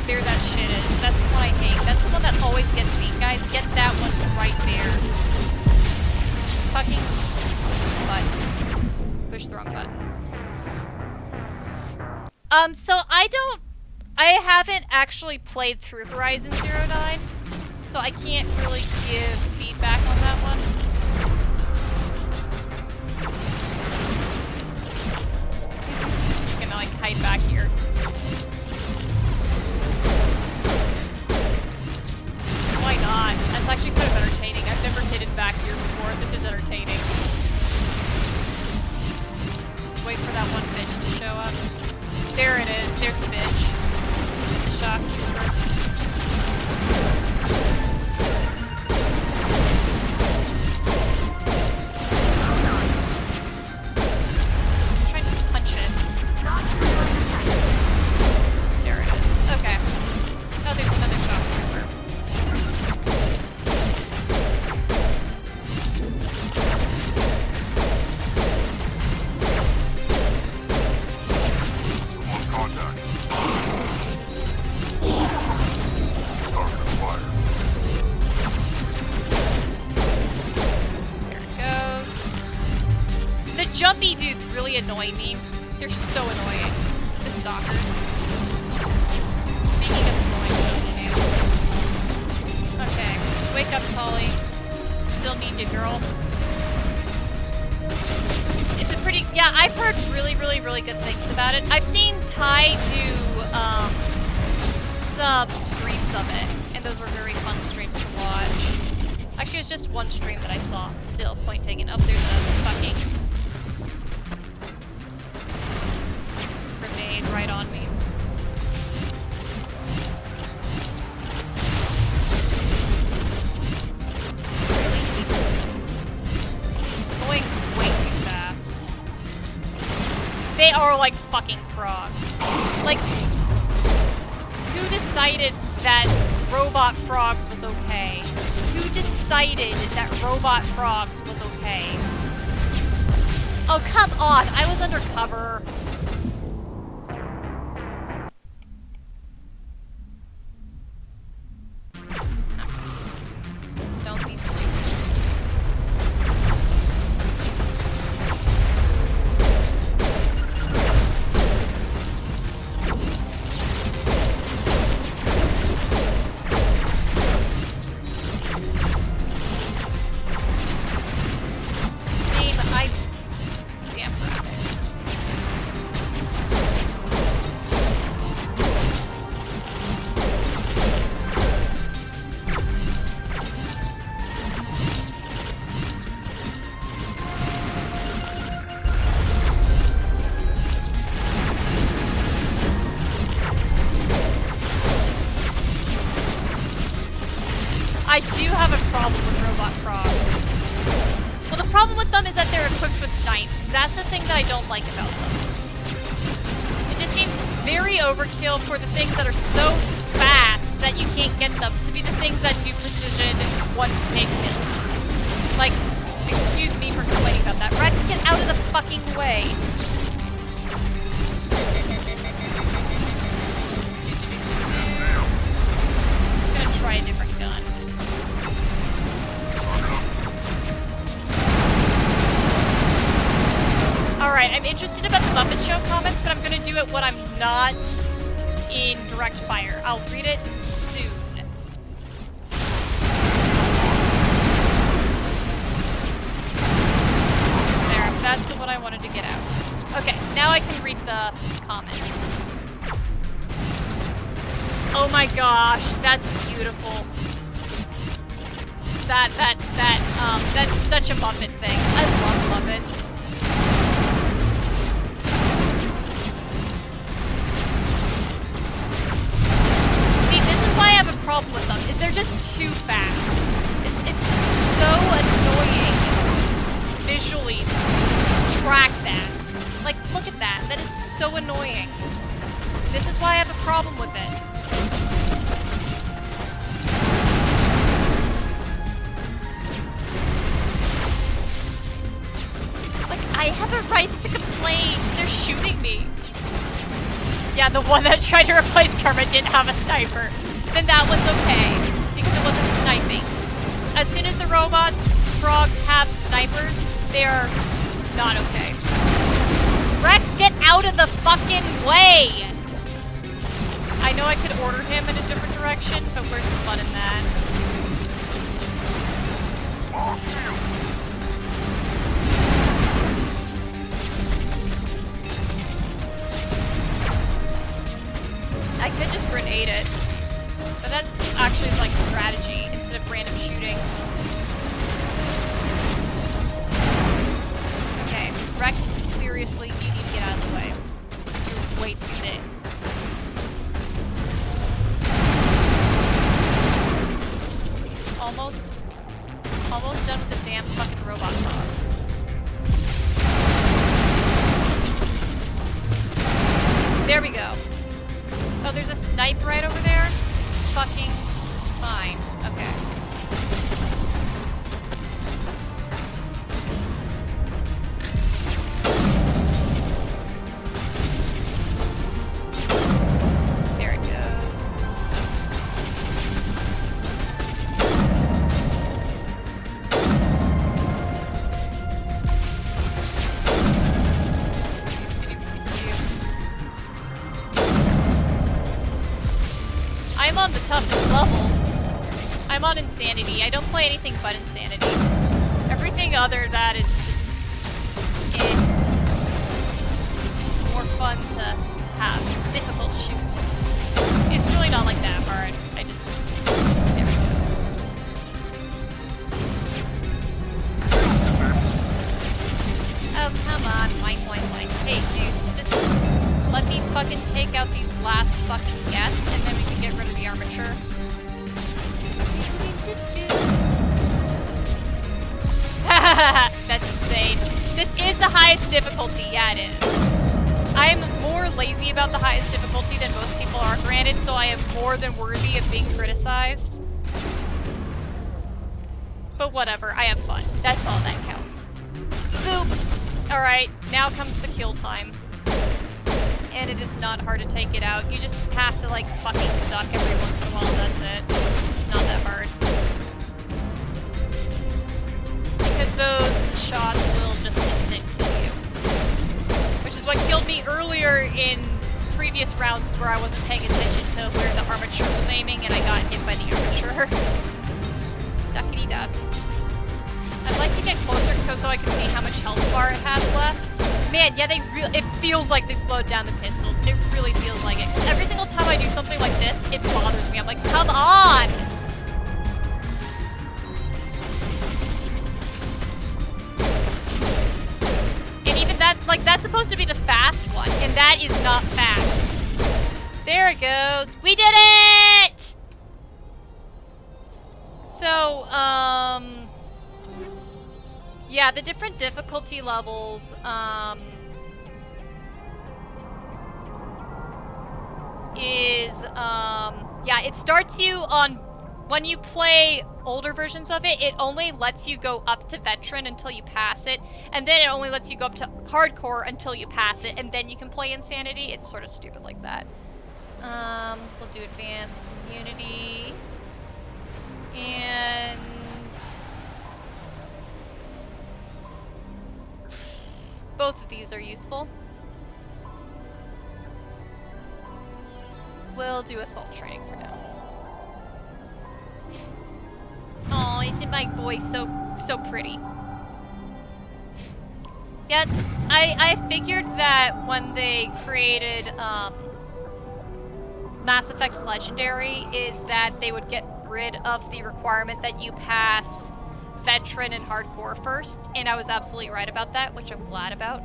There that shit is. That's the one I hate. That's the one that always gets me. Guys, get that one right there. Fucking buttons. Push the wrong button. So I haven't actually played through Horizon Zero Dawn, so I can't really give feedback on that one. You can like hide back here. Why not? That's actually sort of entertaining. I've never hidden back here before. This is entertaining. Just wait for that one bitch to show up. There it is. There's the bitch. The shock trooper. I'm trying to punch it. There it is. Okay. Oh, there's another shock trooper. Contact. Target acquired. There it goes. The jumpy dudes really annoy me. They're so annoying. The stalkers. Speaking of annoying jumpy dudes. Okay, wake up, Tolly. Still need you, girl. It's a pretty, yeah, I've heard really, really, really good things about it. I've seen Ty do some streams of it, and those were very fun streams to watch. Actually, it was just one stream that I saw. Still, point taken. Oh, there's a fucking grenade right on me. Really hate those things. Just going way too fast. They are like fucking frogs. Like, who decided that robot frogs was okay? Who decided that robot frogs was okay? Oh, come on! I was undercover. Don't be stupid. Damn graphics. I do have a problem with robot frogs. Well, the problem with them is that they're equipped with snipes. That's the thing that I don't like about them. It just seems very overkill for the things that are so fast that you can't get them to be the things that do precision one-hit kills. Like, excuse me for complaining about that. Rex, get out of the fucking way. I'm gonna try a different gun. Alright, I'm interested about the Muppet Show comments, but I'm gonna do it when I'm not in direct fire. I'll read it soon. There, that's the one I wanted to get out. Okay, now I can read the comment. Oh my gosh, that's beautiful. That's such a Muppet thing. I love Muppets. too fast. It's so annoying visually to track that. Like, look at that. That is so annoying. This is why I have a problem with it. Like, I have a right to complain. They're shooting me. Yeah, the one that tried to replace Kermit didn't have a sniper. Then that one's okay, because it wasn't sniping. As soon as the robot frogs have snipers, they're not okay. Rex, get out of the fucking way! I know I could order him in a different direction, but where's the fun in that? I could just grenade it. But that actually is like strategy instead of random shooting. Okay, Rex, seriously, you need to get out of the way. You're way too big. Almost done with the damn fucking robot frogs. There we go. Oh, there's a sniper right over there? Fucking fine. Okay. There it goes. I'm on the toughest level. I'm on Insanity. I don't play anything but Insanity. Everything other than that is just... It's more fun to have difficult shoots. It's really not like that hard. I just... There we go. Oh, come on. Boing, boing, boing. Hey, dudes, just let me fucking take out these last fucking guests, and then we can get rid of the armature. That's insane. This is the highest difficulty. Yeah, it is. I'm more lazy about the highest difficulty than most people are, granted, so I am more than worthy of being criticized. But whatever, I have fun. That's all that counts. Boop! Alright, now comes the kill time. And it is not hard to take it out. You just have to, like, fucking duck every once in a while, that's it. It's not that hard. Because those shots will just instant kill you. Which is what killed me earlier in previous rounds, is where I wasn't paying attention to where the armature was aiming and I got hit by the armature. Duckity duck. I'd like to get closer so I can see how much health bar it has left. Man, yeah, it feels like they slowed down the pistols. It really feels like it. 'Cause every single time I do something like this, it bothers me. I'm like, come on! And even that, like, that's supposed to be the fast one, and that is not fast. There it goes. We did it! So, yeah, the different difficulty levels, yeah, it starts you on, when you play older versions of it, it only lets you go up to veteran until you pass it, and then it only lets you go up to hardcore until you pass it, and then you can play Insanity. It's sort of stupid like that. We'll do advanced immunity, and both of these are useful. We'll do assault training for now. Oh, isn't my boy so pretty? Yeah, I figured that when they created Mass Effect Legendary, is that they would get rid of the requirement that you pass veteran and hardcore first, and I was absolutely right about that, which I'm glad about.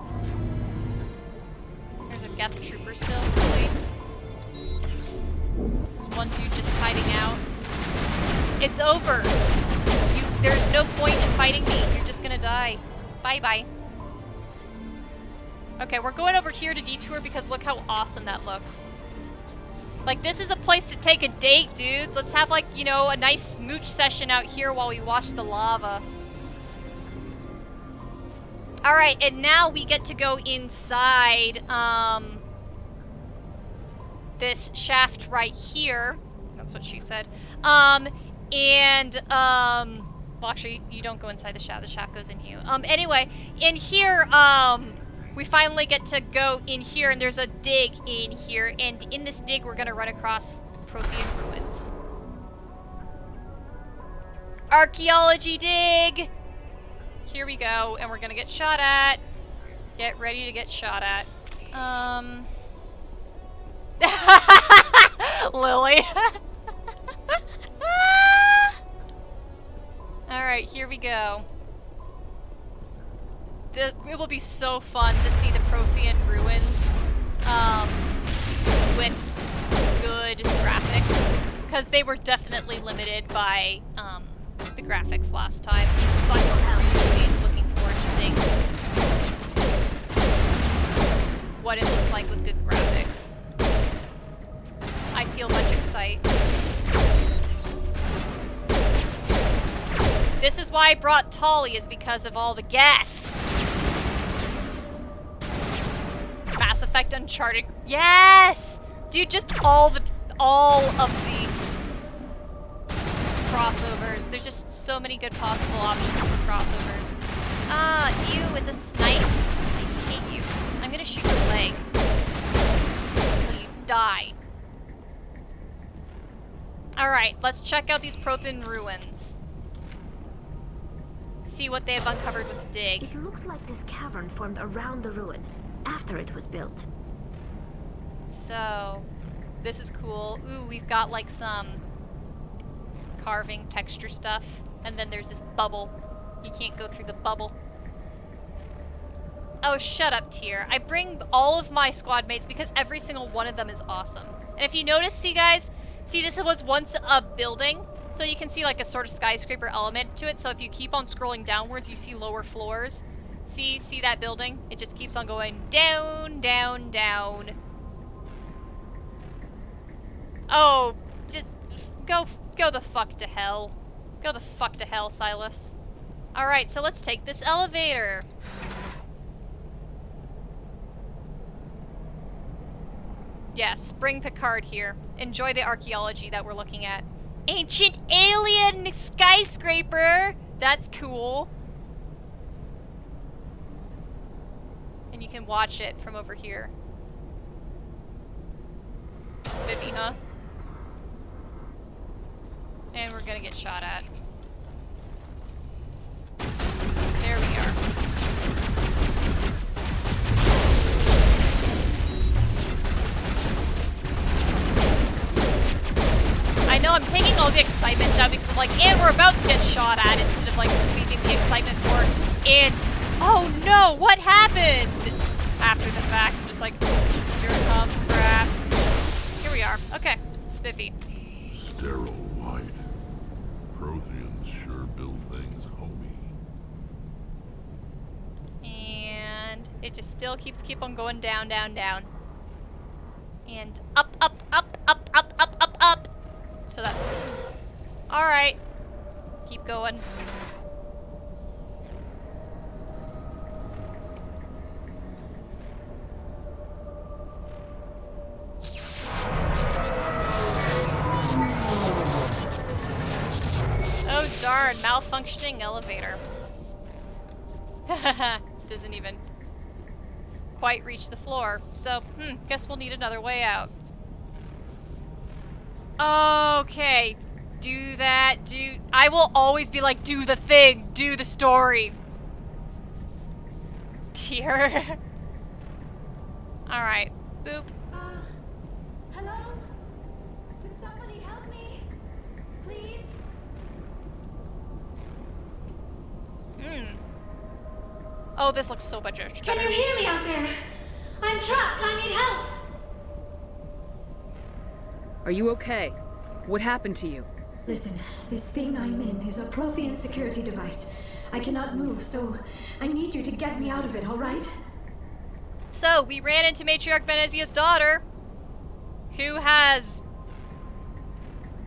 There's a Geth trooper still, really. There's one dude just hiding out. It's over. There's no point in fighting me. You're just gonna die. Bye-bye. Okay, we're going over here to detour because look how awesome that looks. Like, this is a place to take a date, dudes. Let's have, like, you know, a nice smooch session out here while we watch the lava. Alright, and now we get to go inside, this shaft right here. That's what she said. Well, actually, you don't go inside the shaft goes in you. Anyway, in here, we finally get to go in here, and there's a dig in here, and in this dig, we're gonna run across Prothean ruins. Archaeology dig! Here we go, and we're gonna get shot at. Get ready to get shot at. Lily. Alright, here we go. It will be so fun to see the Prothean ruins with good graphics, because they were definitely limited by the graphics last time. So I'm really looking forward to seeing what it looks like with good graphics. I feel much excited. This is why I brought Tali, is because of all the gas. Mass Effect Uncharted. Yes! Dude, just all of the crossovers. There's just so many good possible options for crossovers. Ah, ew, it's a snipe. I hate you. I'm gonna shoot your leg until you die. Alright, let's check out these Prothean ruins. See what they have uncovered with the dig. It looks like this cavern formed around the ruin, after it was built. So, this is cool. Ooh, we've got like some carving texture stuff. And then there's this bubble. You can't go through the bubble. Oh, shut up, Tyr. I bring all of my squad mates because every single one of them is awesome. And if you notice, see guys, see this was once a building. So you can see like a sort of skyscraper element to it. So if you keep on scrolling downwards, you see lower floors. See that building? It just keeps on going down, down, down. Oh, just go the fuck to hell. Go the fuck to hell, Silas. Alright, so let's take this elevator. Yes, bring Picard here. Enjoy the archaeology that we're looking at. Ancient alien skyscraper! That's cool. And you can watch it from over here. Spiffy, huh? And we're gonna get shot at. There we are. I know I'm taking all the excitement down because I'm like, and we're about to get shot at, instead of like leaving the excitement for and oh no, what happened? After the fact, I'm just like, here it comes, crap. Here we are. Okay, spiffy. Sterile white. Protheans sure build things homey. And it just still keeps on going down, down, down. And up, up, up, up, up, up, up, up. So that's alright. Keep going. Oh darn, malfunctioning elevator. Doesn't even quite reach the floor. So, guess we'll need another way out. Okay, do that, I will always be like, do the thing, do the story. Dear. Alright, boop. Hello? Could somebody help me? Please? Oh, this looks so much better. Can you hear me out there? I'm trapped, I need help! Are you okay? What happened to you? Listen, this thing I'm in is a Prothean security device. I cannot move, so I need you to get me out of it, alright? So, we ran into Matriarch Benezia's daughter, who has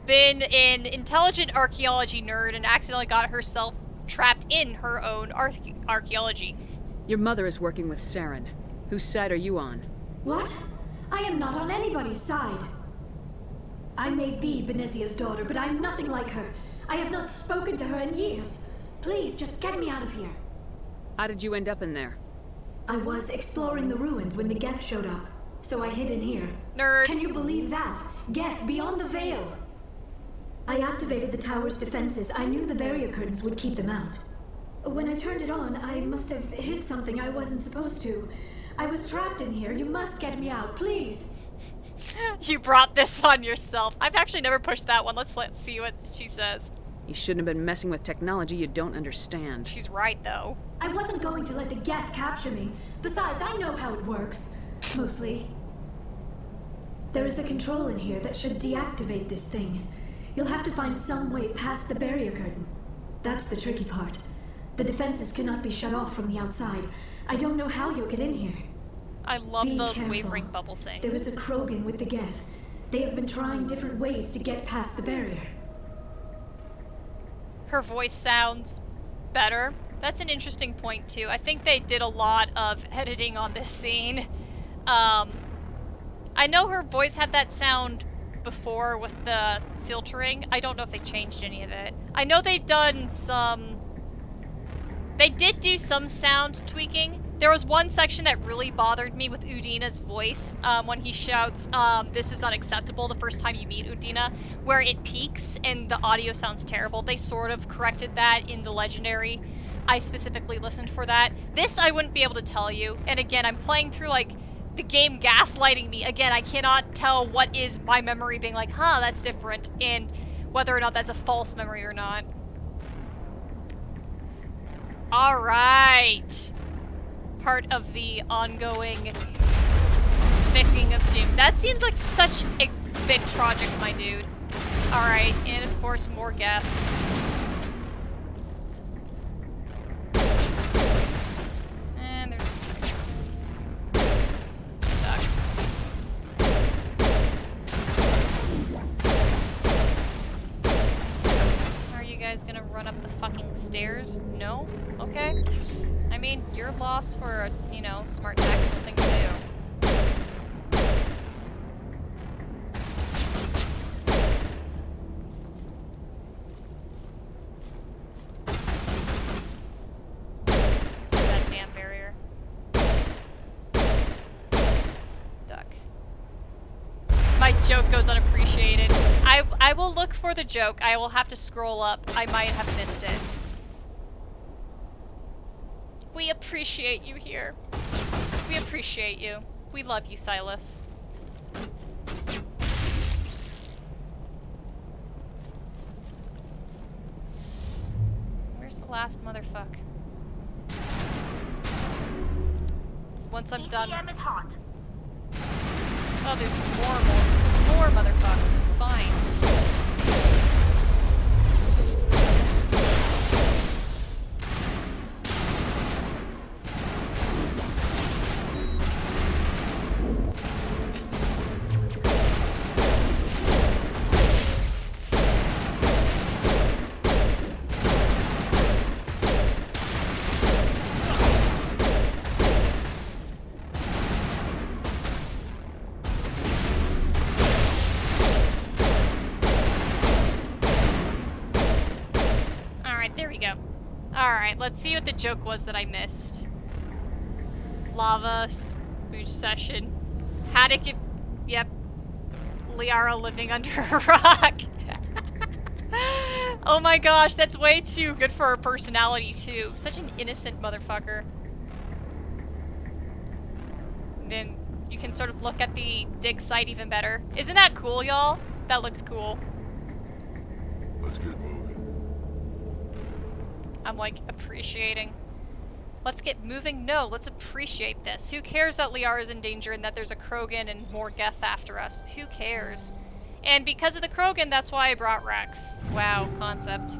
been an intelligent archaeology nerd and accidentally got herself trapped in her own archaeology. Your mother is working with Saren. Whose side are you on? What? I am not on anybody's side. I may be Benezia's daughter, but I'm nothing like her. I have not spoken to her in years. Please, just get me out of here. How did you end up in there? I was exploring the ruins when the Geth showed up, so I hid in here. Nerd. Can you believe that? Geth, beyond the veil! I activated the tower's defenses. I knew the barrier curtains would keep them out. When I turned it on, I must have hit something I wasn't supposed to. I was trapped in here. You must get me out, please. You brought this on yourself. I've actually never pushed that one. Let's see what she says. You shouldn't have been messing with technology you don't understand. She's right, though. I wasn't going to let the Geth capture me. Besides, I know how it works. Mostly. There is a control in here that should deactivate this thing. You'll have to find some way past the barrier curtain. That's the tricky part. The defenses cannot be shut off from the outside. I don't know how you'll get in here. I love Be the careful. wavering bubble thing. There is a Krogan with the Geth. They have been trying different ways to get past the barrier. Her voice sounds better. That's an interesting point, too. I think they did a lot of editing on this scene. I know her voice had that sound before with the filtering. I don't know if they changed any of it. I know they've done some... They did do some sound tweaking. There was one section that really bothered me with Udina's voice when he shouts, "This is unacceptable," the first time you meet Udina, where it peaks and the audio sounds terrible. They sort of corrected that in the Legendary. I specifically listened for that. This I wouldn't be able to tell you. And again, I'm playing through, like, the game gaslighting me. Again, I cannot tell what is my memory being like, huh, that's different, and whether or not that's a false memory or not. Alright. Part of the ongoing thickening of doom. That seems like such a big project, my dude. Alright, and of course, more Geth. And there's a switch. Duck. Are you guys gonna run up the fucking stairs? No? Okay. I mean, you're lost for a, you know, smart tactical thing to do. That damn barrier. Duck. My joke goes unappreciated. I will look for the joke. I will have to scroll up. I might have missed it. We appreciate you here. We appreciate you. We love you, Silas. Where's the last motherfuck? Once I'm done. ECM is hot. Oh, there's more motherfucks. Fine. Let's see what the joke was that I missed. Lava spooch session. Haddock, yep. Liara living under a rock. Oh my gosh, that's way too good for her personality too. Such an innocent motherfucker. And then you can sort of look at the dig site even better. Isn't that cool, y'all? That looks cool. Let's get moving. I'm like appreciating. Let's get moving? No, let's appreciate this. Who cares that Liara's in danger and that there's a Krogan and more Geth after us? Who cares? And because of the Krogan, that's why I brought Rex. Wow, concept.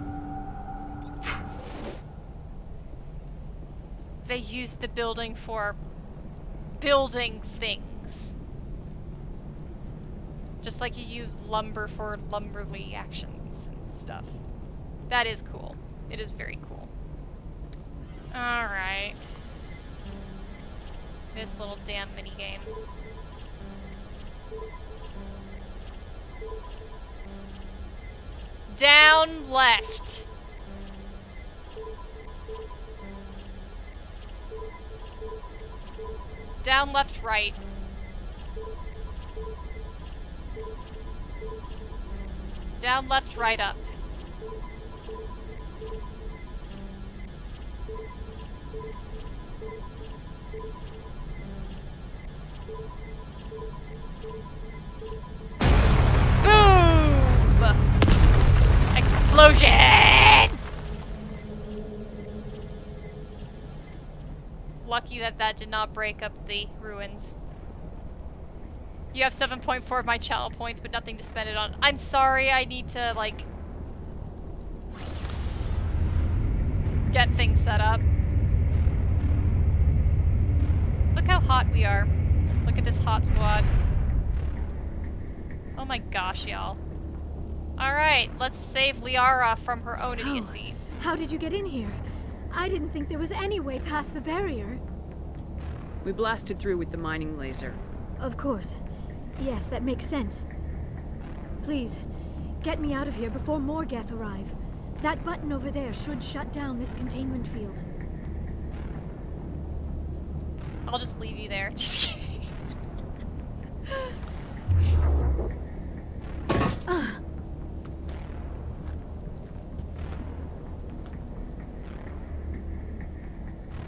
They used the building for building things. Just like you use lumber for lumberly actions and stuff. That is cool. It is very cool. Alright. This little damn minigame. Down left. Down left right. Down left right up. Boom! Explosion! Lucky that that did not break up the ruins. You have 7.4 of my channel points, but nothing to spend it on. I'm sorry, I need to, like, get things set up. Look how hot we are. Look at this hot squad. Oh my gosh, y'all. Alright, let's save Liara from her own idiocy. How did you get in here? I didn't think there was any way past the barrier. We blasted through with the mining laser. Of course. Yes, that makes sense. Please, get me out of here before more Geth arrive. That button over there should shut down this containment field. I'll just leave you there. Just kidding.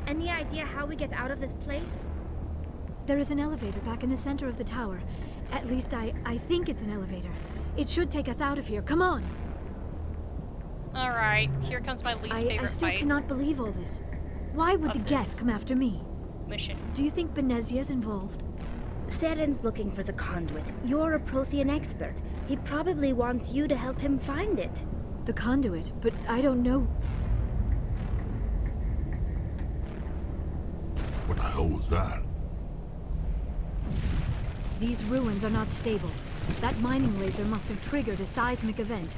Any idea how we get out of this place? There is an elevator back in the center of the tower. At least I think it's an elevator. It should take us out of here. Come on! Alright, here comes my least favorite I still fight. cannot believe all this. Why would the Geth come after me? Mission. Do you think Benezia's involved? Saren's looking for the conduit. You're a Prothean expert. He probably wants you to help him find it. The conduit? But I don't know. What the hell was that? These ruins are not stable. That mining laser must have triggered a seismic event.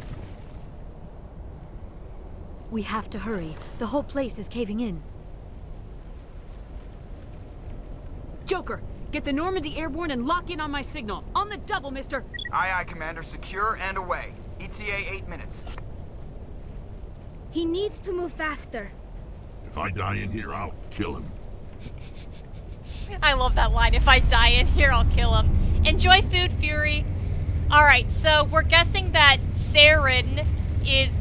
We have to hurry. The whole place is caving in. Joker, get the Normandy airborne and lock in on my signal. On the double, mister! Aye, aye, Commander. Secure and away. ETA 8 minutes. He needs to move faster. If I die in here, I'll kill him. I love that line. If I die in here, I'll kill him. Enjoy food, Fury. Alright, so we're guessing that Saren is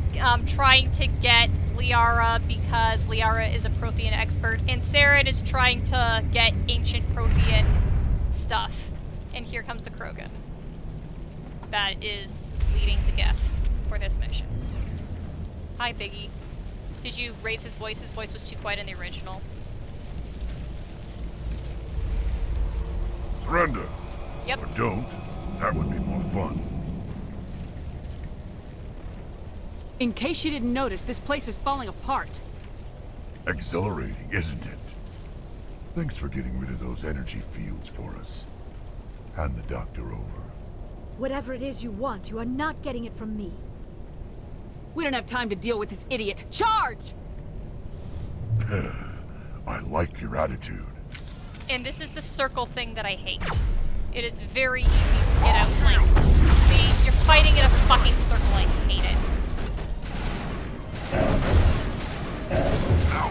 trying to get Liara because Liara is a Prothean expert, and Saren is trying to get ancient Prothean stuff. And here comes the Krogan. That is leading the Geth for this mission. Hi, Biggie. Did you raise his voice? His voice was too quiet in the original. Surrender. Yep. Or don't. That would be more fun. In case you didn't notice, this place is falling apart. Exhilarating, isn't it? Thanks for getting rid of those energy fields for us. Hand the doctor over. Whatever it is you want, you are not getting it from me. We don't have time to deal with this idiot. Charge! I like your attitude. And this is the circle thing that I hate. It is very easy to get outflanked. See, you're fighting in a fucking circle. I hate it. Now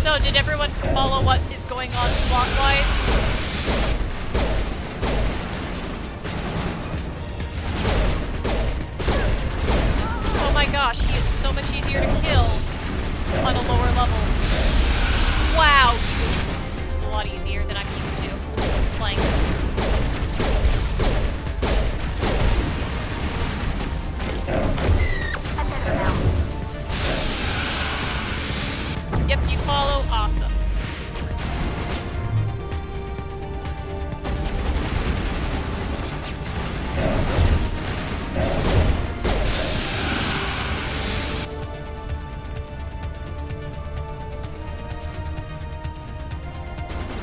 So, did everyone follow what is going on plot-wise? Oh my gosh, he is so much easier to kill on a lower level. Wow, this is a lot easier than I'm used to playing. Yep, you follow. Awesome.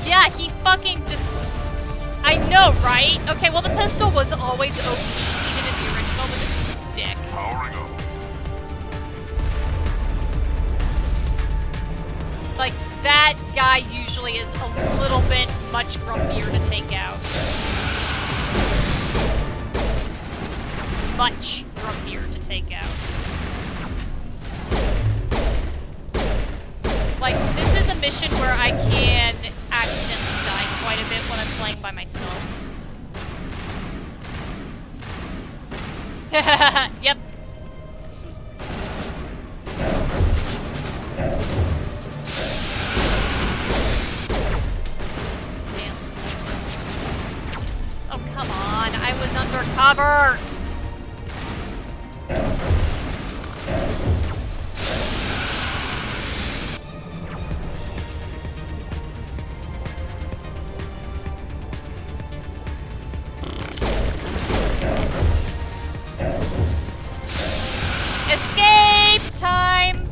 Yeah, he fucking just... I know, right? Okay, well the pistol was always OP, even in the original, but this is a dick. Powering up. Like, that guy usually is a little bit much grumpier to take out. Much grumpier to take out. Like, this is a mission where I can accidentally die quite a bit when I'm playing by myself. Yep. Damn sniper. Oh, come on. I was undercover. Escape time!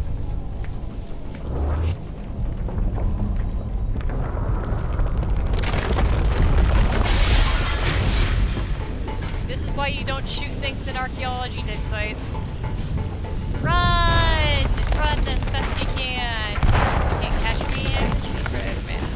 This is why you don't shoot things in archaeology dig sites. Run! Run as fast as you can. You can't catch me, red man.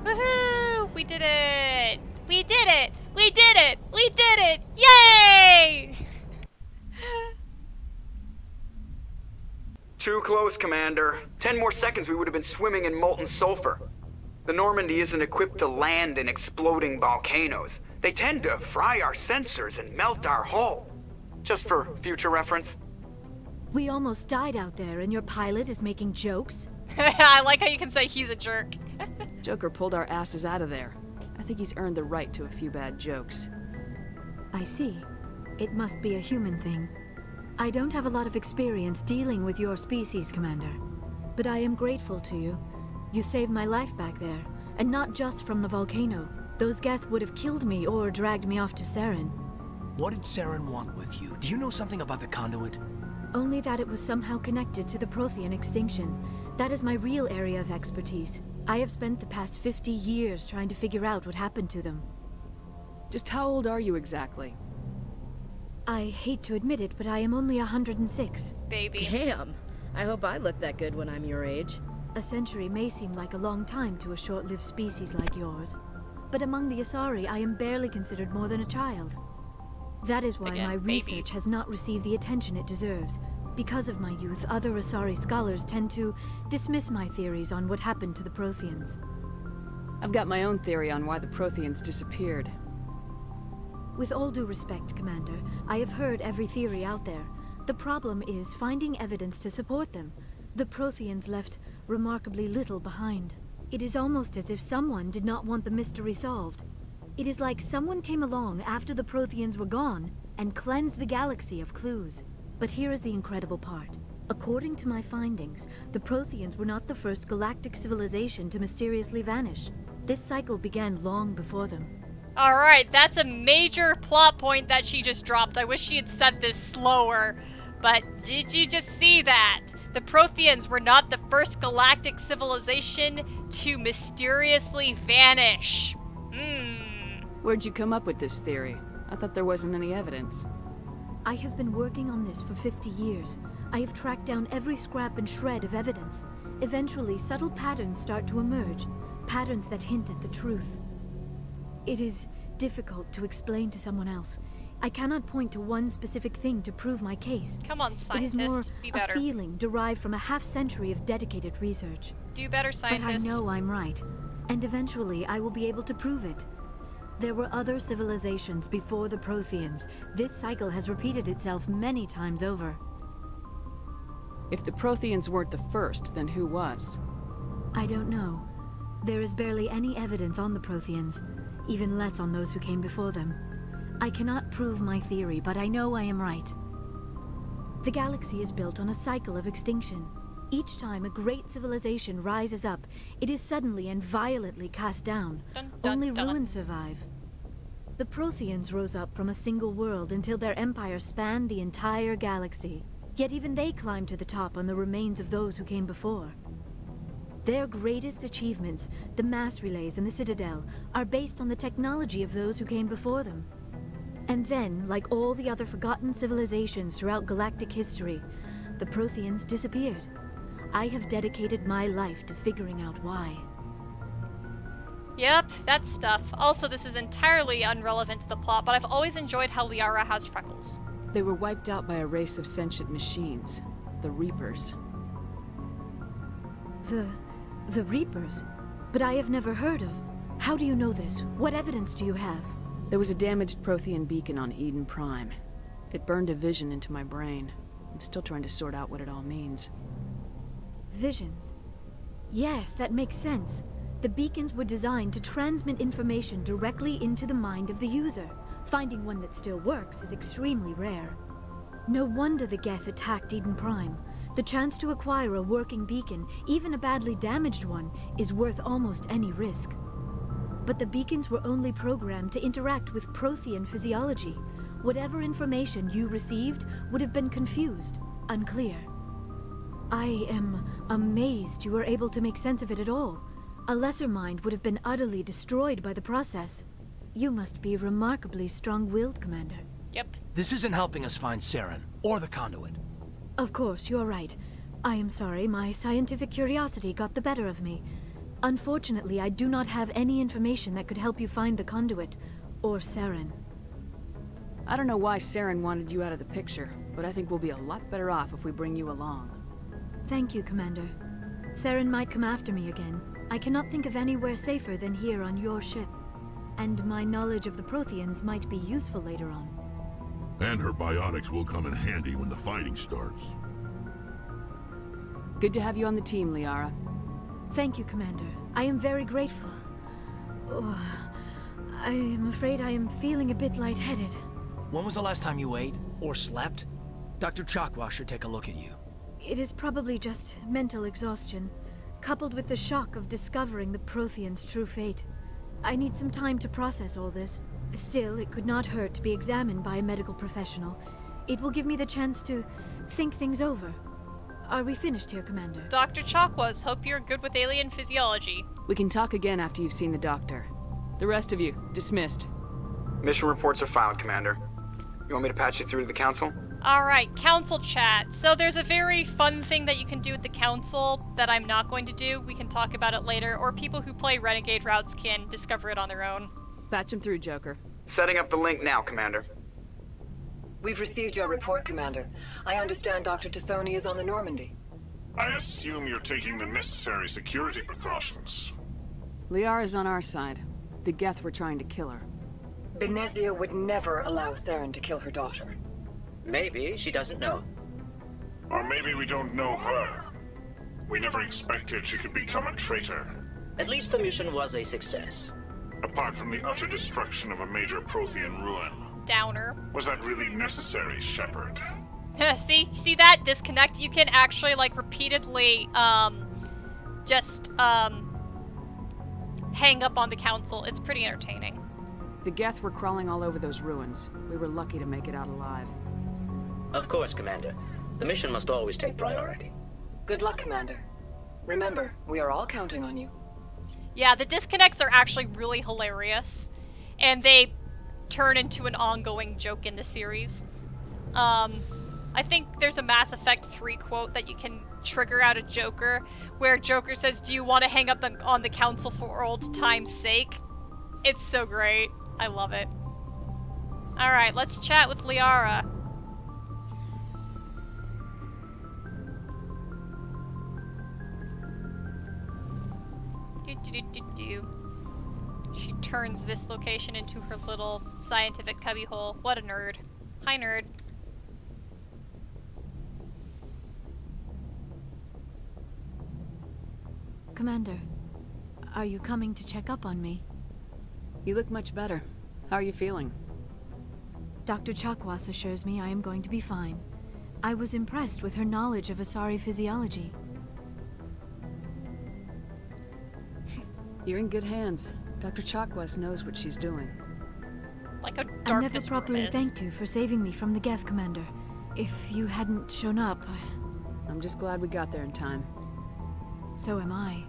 Woohoo! We did it! We did it! We did it! We did it! Yay! Too close, Commander. 10 more seconds, we would have been swimming in molten sulfur. The Normandy isn't equipped to land in exploding volcanoes. They tend to fry our sensors and melt our hull. Just for future reference. We almost died out there, and your pilot is making jokes? I like how you can say he's a jerk. Joker pulled our asses out of there. I think he's earned the right to a few bad jokes. I see. It must be a human thing. I don't have a lot of experience dealing with your species, Commander. But I am grateful to you. You saved my life back there, and not just from the volcano. Those Geth would have killed me or dragged me off to Saren. What did Saren want with you? Do you know something about the conduit? Only that it was somehow connected to the Prothean extinction. That is my real area of expertise. I have spent the past 50 years trying to figure out what happened to them. Just how old are you exactly? I hate to admit it, but I am only 106. Baby. Damn. I hope I look that good when I'm your age. A century may seem like a long time to a short-lived species like yours. But among the Asari, I am barely considered more than a child. That is why Again, my baby. research has not received the attention it deserves. Because of my youth, other Asari scholars tend to dismiss my theories on what happened to the Protheans. I've got my own theory on why the Protheans disappeared. With all due respect, Commander, I have heard every theory out there. The problem is finding evidence to support them. The Protheans left remarkably little behind. It is almost as if someone did not want the mystery solved. It is like someone came along after the Protheans were gone and cleansed the galaxy of clues. But here is the incredible part. According to my findings, the Protheans were not the first galactic civilization to mysteriously vanish. This cycle began long before them. Alright, that's a major plot point that she just dropped. I wish she had said this slower. But did you just see that? The Protheans were not the first galactic civilization to mysteriously vanish. Where'd you come up with this theory? I thought there wasn't any evidence. I have been working on this for 50 years. I have tracked down every scrap and shred of evidence. Eventually, subtle patterns start to emerge. Patterns that hint at the truth. It is difficult to explain to someone else. I cannot point to one specific thing to prove my case. Come on, scientist. It is more Be better. a feeling derived from a half-century of dedicated research. Do better, scientist. But I know I'm right. And eventually I will be able to prove it. There were other civilizations before the Protheans. This cycle has repeated itself many times over. If the Protheans weren't the first, then who was? I don't know. There is barely any evidence on the Protheans, even less on those who came before them. I cannot prove my theory, but I know I am right. The galaxy is built on a cycle of extinction. Each time a great civilization rises up, it is suddenly and violently cast down. Dun, dun, Only dun. ruins survive. The Protheans rose up from a single world until their empire spanned the entire galaxy. Yet even they climbed to the top on the remains of those who came before. Their greatest achievements, the mass relays and the Citadel, are based on the technology of those who came before them. And then, like all the other forgotten civilizations throughout galactic history, the Protheans disappeared. I have dedicated my life to figuring out why. Yep, that stuff. Also, this is entirely irrelevant to the plot, but I've always enjoyed how Liara has freckles. They were wiped out by a race of sentient machines, the Reapers. The Reapers? But I have never heard of. How do you know this? What evidence do you have? There was a damaged Prothean beacon on Eden Prime. It burned a vision into my brain. I'm still trying to sort out what it all means. Visions? Yes, that makes sense. The beacons were designed to transmit information directly into the mind of the user. Finding one that still works is extremely rare. No wonder the Geth attacked Eden Prime. The chance to acquire a working beacon, even a badly damaged one, is worth almost any risk. But the beacons were only programmed to interact with Prothean physiology. Whatever information you received would have been confused, unclear. I am amazed you were able to make sense of it at all. A lesser mind would have been utterly destroyed by the process. You must be remarkably strong-willed, Commander. Yep. This isn't helping us find Saren, or the conduit. Of course, you're right. I am sorry, my scientific curiosity got the better of me. Unfortunately, I do not have any information that could help you find the conduit, or Saren. I don't know why Saren wanted you out of the picture, but I think we'll be a lot better off if we bring you along. Thank you, Commander. Saren might come after me again. I cannot think of anywhere safer than here on your ship. And my knowledge of the Protheans might be useful later on. And her biotics will come in handy when the fighting starts. Good to have you on the team, Liara. Thank you, Commander. I am very grateful. Oh, I am afraid I am feeling a bit lightheaded. When was the last time you ate, or slept? Dr. Chakwa should take a look at you. It is probably just mental exhaustion, coupled with the shock of discovering the Protheans' true fate. I need some time to process all this. Still, it could not hurt to be examined by a medical professional. It will give me the chance to think things over. Are we finished here, Commander? Dr. Chakwas, hope you're good with alien physiology. We can talk again after you've seen the doctor. The rest of you, dismissed. Mission reports are filed, Commander. You want me to patch you through to the Council? Alright, Council chat. So there's a very fun thing that you can do with the Council that I'm not going to do. We can talk about it later, or people who play Renegade routes can discover it on their own. Patch him through, Joker. Setting up the link now, Commander. We've received your report, Commander. I understand Dr. Tassoni is on the Normandy. I assume you're taking the necessary security precautions. Liara's on our side. The Geth were trying to kill her. Benezia would never allow Saren to kill her daughter. Maybe she doesn't know. Or maybe we don't know her. We never expected she could become a traitor. At least the mission was a success. Apart from the utter destruction of a major Prothean ruin. Downer. Was that really necessary, Shepard? See that disconnect? You can actually, like, repeatedly, hang up on the Council. It's pretty entertaining. The Geth were crawling all over those ruins. We were lucky to make it out alive. Of course, Commander. The mission must always take priority. Good luck, Commander. Remember, we are all counting on you. Yeah, the disconnects are actually really hilarious. And they turn into an ongoing joke in the series. I think there's a Mass Effect 3 quote that you can trigger out a Joker, where Joker says, "Do you want to hang up on the Council for old time's sake?" It's so great. I love it. Alright, let's chat with Liara. She turns this location into her little scientific cubbyhole. What a nerd. Hi, nerd. Commander, are you coming to check up on me? You look much better. How are you feeling? Dr. Chakwas assures me I am going to be fine. I was impressed with her knowledge of Asari physiology. You're in good hands. Dr. Chakwas knows what she's doing. Like a I never properly thanked you for saving me from the Geth, Commander. If you hadn't shown up, I'm just glad we got there in time. So am I.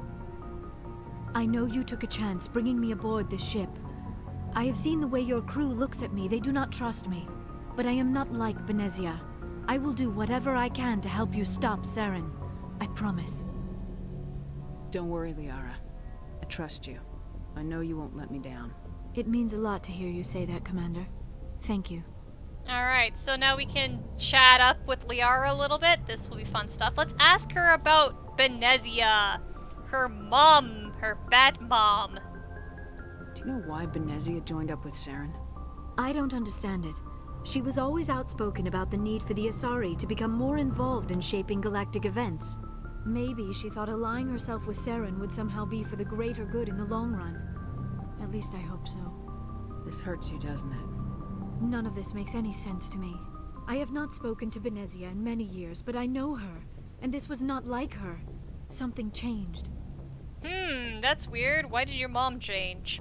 I know you took a chance bringing me aboard this ship. I have seen the way your crew looks at me. They do not trust me. But I am not like Benezia. I will do whatever I can to help you stop Saren. I promise. Don't worry, Liara. I trust you. I know you won't let me down. It means a lot to hear you say that, Commander. Thank you. Alright, so now we can chat up with Liara a little bit. This will be fun stuff. Let's ask her about Benezia. Her mom. Her bad mom. Do you know why Benezia joined up with Saren? I don't understand it. She was always outspoken about the need for the Asari to become more involved in shaping galactic events. Maybe she thought allying herself with Saren would somehow be for the greater good in the long run. At least I hope so. This hurts you, doesn't it? None of this makes any sense to me. I have not spoken to Benezia in many years, but I know her, and this was not like her. Something changed. That's weird. Why did your mom change?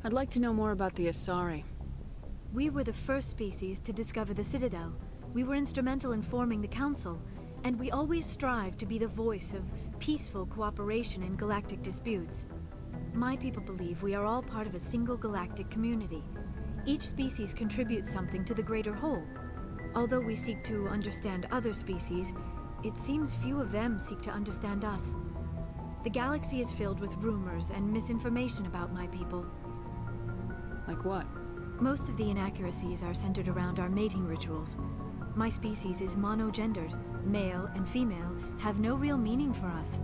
I'd like to know more about the Asari. We were the first species to discover the Citadel. We were instrumental in forming the Council, and we always strive to be the voice of peaceful cooperation in galactic disputes. My people believe we are all part of a single galactic community. Each species contributes something to the greater whole. Although we seek to understand other species, it seems few of them seek to understand us. The galaxy is filled with rumors and misinformation about my people. Like what? Most of the inaccuracies are centered around our mating rituals. My species is monogendered. Male and female have no real meaning for us.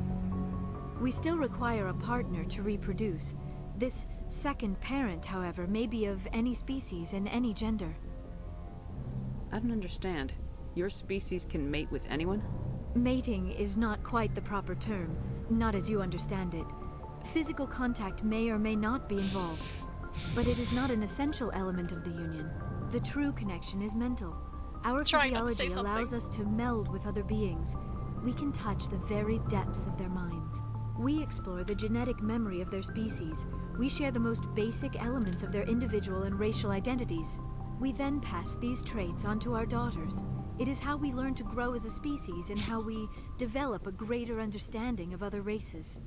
We still require a partner to reproduce. This second parent, however, may be of any species and any gender. I don't understand. Your species can mate with anyone? Mating is not quite the proper term, not as you understand it. Physical contact may or may not be involved, but it is not an essential element of the union. The true connection is mental. Our physiology allows us to meld with other beings. We can touch the very depths of their minds. We explore the genetic memory of their species. We share the most basic elements of their individual and racial identities. We then pass these traits onto our daughters. It is how we learn to grow as a species and how we develop a greater understanding of other races.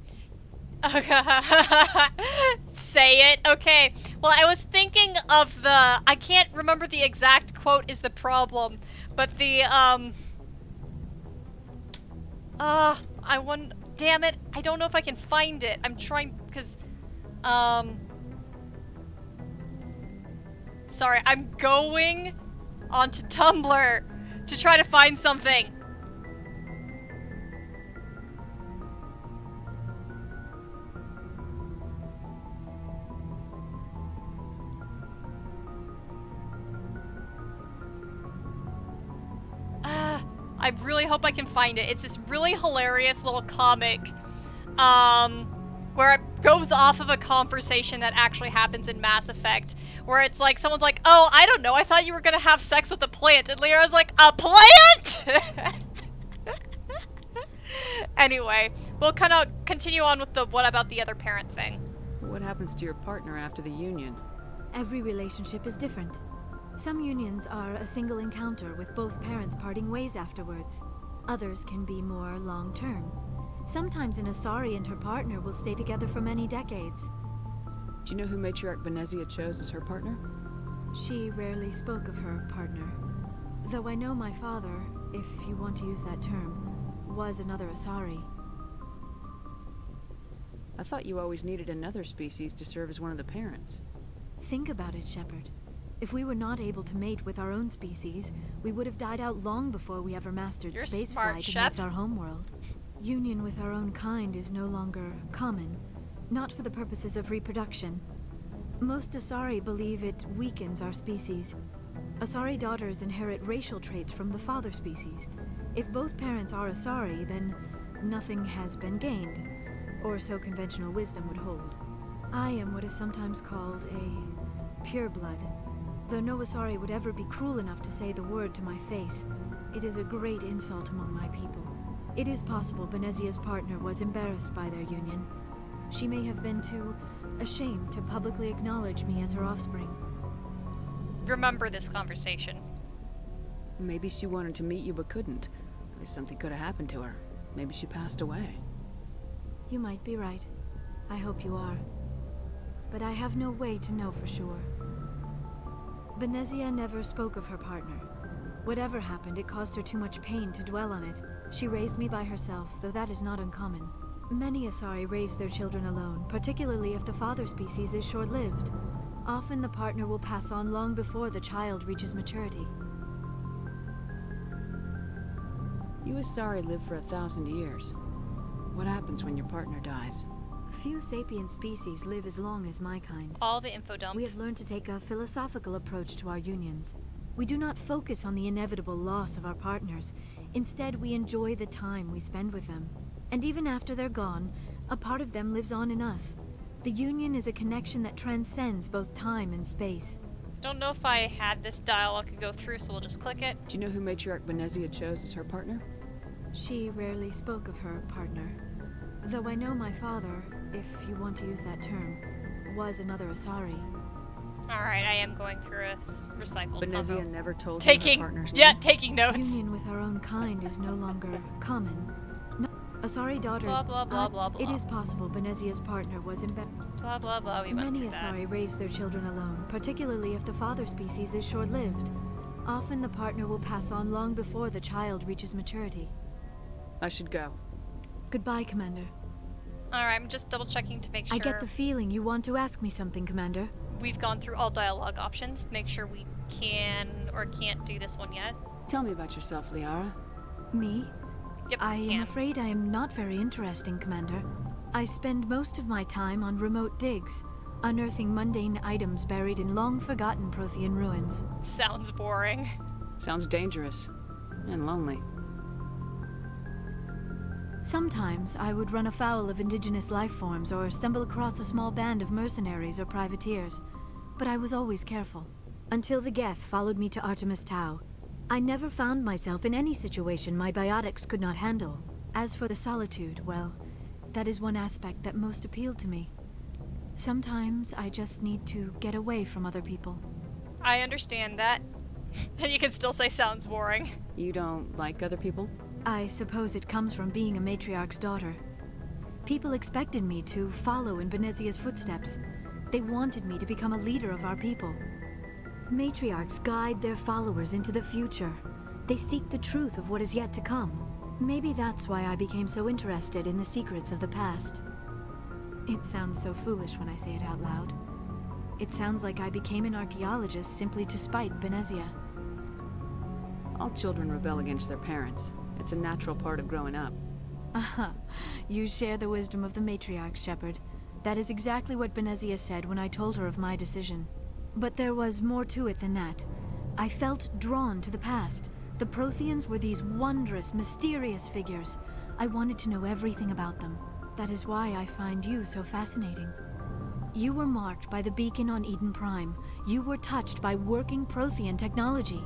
Say it. Okay. Well, I was thinking of the... I can't remember the exact quote is the problem, but the, I want... Damn it. I don't know if I can find it. I'm trying... Because, Sorry, I'm going onto Tumblr to try to find something. I really hope I can find it. It's this really hilarious little comic, where it goes off of a conversation that actually happens in Mass Effect, where it's like, someone's like, oh, I don't know, I thought you were gonna have sex with a plant, and Lyra's like, a plant?! Anyway, we'll kind of continue on with the what about the other parent thing. What happens to your partner after the union? Every relationship is different. Some unions are a single encounter with both parents parting ways afterwards. Others can be more long-term. Sometimes an Asari and her partner will stay together for many decades. Do you know who Matriarch Benezia chose as her partner? She rarely spoke of her partner. Though I know my father, if you want to use that term, was another Asari. I thought you always needed another species to serve as one of the parents. Think about it, Shepard. If we were not able to mate with our own species, we would have died out long before we ever mastered spaceflight and left our homeworld. Union with our own kind is no longer common. not for the purposes of reproduction. Most Asari believe it weakens our species. Asari daughters inherit racial traits from the father species. If both parents are Asari, then nothing has been gained, or so conventional wisdom would hold. I am what is sometimes called a pureblood. Though no Asari would ever be cruel enough to say the word to my face, it is a great insult among my people. It is possible Benezia's partner was embarrassed by their union. She may have been too ashamed to publicly acknowledge me as her offspring. Remember this conversation. Maybe she wanted to meet you but couldn't. Or something could have happened to her. Maybe she passed away. You might be right. I hope you are. But I have no way to know for sure. Benezia never spoke of her partner. Whatever happened, it caused her too much pain to dwell on it. She raised me by herself, though that is not uncommon. Many Asari raise their children alone, particularly if the father species is short-lived. Often the partner will pass on long before the child reaches maturity. You Asari live for 1,000 years. What happens when your partner dies? Few sapient species live as long as my kind. All the info dump. We have learned to take a philosophical approach to our unions. We do not focus on the inevitable loss of our partners. Instead, we enjoy the time we spend with them. And even after they're gone, a part of them lives on in us. The union is a connection that transcends both time and space. Don't know if I had this dialogue could go through, so we'll just click it. Do you know who Matriarch Benezia chose as her partner? She rarely spoke of her partner. Though I know my father, if you want to use that term, was another Asari. Alright, I am going through a recycled Benezia combo. never told you her partner's name? Yeah, taking notes. Union with our own kind is no longer common. No, Asari daughters... Blah, blah, blah, blah, blah. It is possible Benezia's partner was in bed. Blah, blah, blah, we went Many through Asari that. raise their children alone, particularly if the father species is short-lived. Often the partner will pass on long before the child reaches maturity. I should go. Goodbye, Commander. Alright, I'm just double-checking to make sure. I get the feeling you want to ask me something, Commander. We've gone through all dialogue options. Make sure we can or can't do this one yet. Tell me about yourself, Liara. Me? Yep, I am afraid I am not very interesting, Commander. I spend most of my time on remote digs, unearthing mundane items buried in long-forgotten Prothean ruins. Sounds boring. Sounds dangerous. And lonely. Sometimes I would run afoul of indigenous life forms or stumble across a small band of mercenaries or privateers, but I was always careful. Until the Geth followed me to Artemis Tau, I never found myself in any situation my biotics could not handle. As for the solitude, well, that is one aspect that most appealed to me. Sometimes I just need to get away from other people. I understand that. And you can still say sounds boring. You don't like other people? I suppose it comes from being a matriarch's daughter. People expected me to follow in Benezia's footsteps. They wanted me to become a leader of our people. Matriarchs guide their followers into the future. They seek the truth of what is yet to come. Maybe that's why I became so interested in the secrets of the past. It sounds so foolish when I say it out loud. It sounds like I became an archaeologist simply to spite Benezia. All children rebel against their parents. It's a natural part of growing up. Aha, you share the wisdom of the matriarch, Shepard. That is exactly what Benezia said when I told her of my decision. But there was more to it than that. I felt drawn to the past. The Protheans were these wondrous, mysterious figures. I wanted to know everything about them. That is why I find you so fascinating. You were marked by the beacon on Eden Prime. You were touched by working Prothean technology.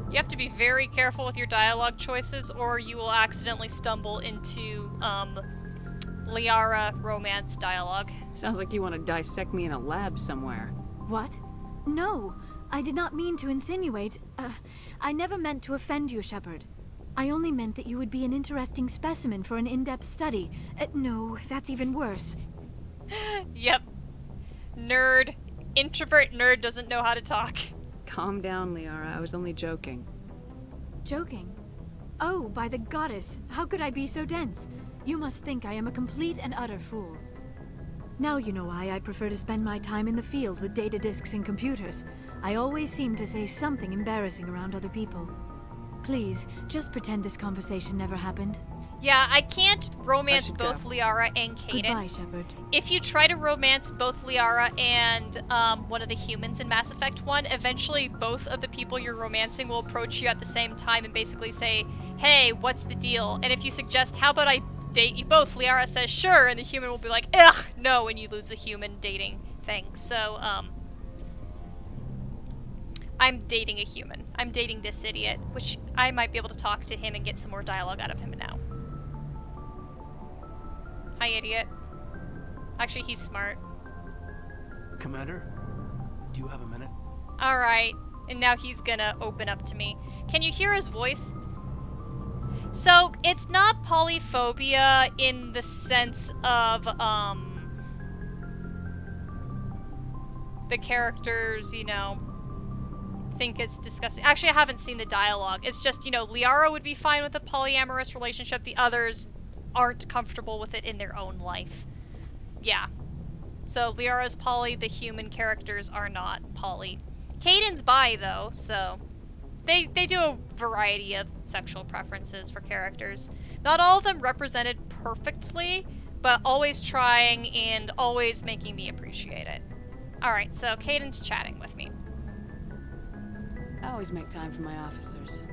You have to be very careful with your dialogue choices, or you will accidentally stumble into, Liara romance dialogue. Sounds like you want to dissect me in a lab somewhere. What? No, I did not mean to insinuate. I never meant to offend you, Shepard. I only meant that you would be an interesting specimen for an in-depth study. No, that's even worse. Yep. Nerd. Introvert nerd doesn't know how to talk. Calm down, Liara. I was only joking. Joking? Oh, by the goddess, how could I be so dense? You must think I am a complete and utter fool. Now you know why I prefer to spend my time in the field with data disks and computers. I always seem to say something embarrassing around other people. Please, just pretend this conversation never happened. Yeah, I can't romance both Liara and Kaidan. Goodbye, Shepard. If you try to romance both Liara and one of the humans in Mass Effect 1, eventually both of the people you're romancing will approach you at the same time and basically say, hey, what's the deal? And if you suggest, how about I date you both? Liara says, sure, and the human will be like, ugh, no, and you lose the human dating thing. So, I'm dating a human. I'm dating this idiot, which I might be able to talk to him and get some more dialogue out of him now. Hi, idiot. Actually, he's smart. Commander, do you have a minute? Alright, and now he's gonna open up to me. Can you hear his voice? So, it's not polyphobia in the sense of, the characters, you know, think it's disgusting. Actually, I haven't seen the dialogue. It's just, you know, Liara would be fine with a polyamorous relationship. The others aren't comfortable with it in their own life. Yeah. So Liara's poly, the human characters are not poly. Kaidan's bi, though, so they do a variety of sexual preferences for characters. Not all of them represented perfectly, but always trying and always making me appreciate it. Alright, so Kaidan's chatting with me. I always make time for my officers.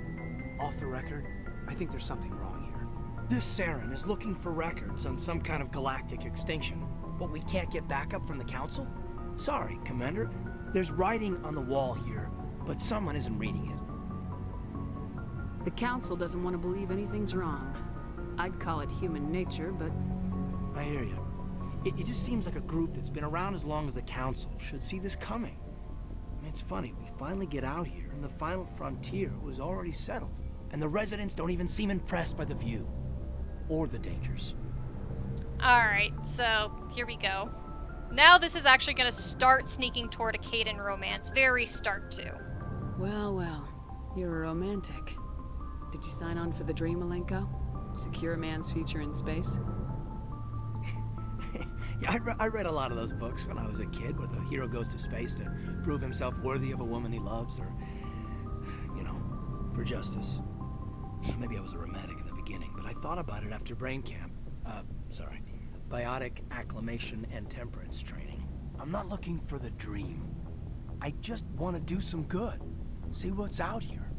Off the record, I think there's something wrong here. This Saren is looking for records on some kind of galactic extinction, but we can't get backup from the Council? Sorry, Commander. There's writing on the wall here, but someone isn't reading it. The Council doesn't want to believe anything's wrong. I'd call it human nature, but... I hear you. It just seems like a group that's been around as long as the Council should see this coming. I mean, it's funny, we finally get out here, and the final frontier was already settled, and the residents don't even seem impressed by the view. Or the dangers. Alright, so here we go. Now this is actually going to start sneaking toward a Kaidan romance. Very start to. Well, well. You're a romantic. Did you sign on for the dream, Malenko? Secure a man's future in space? Yeah, I read a lot of those books when I was a kid, where the hero goes to space to prove himself worthy of a woman he loves, or, you know, for justice. Maybe I was a romantic in the beginning, but I thought about it after brain camp. Biotic acclimation and temperance training. I'm not looking for the dream. I just want to do some good. See what's out here.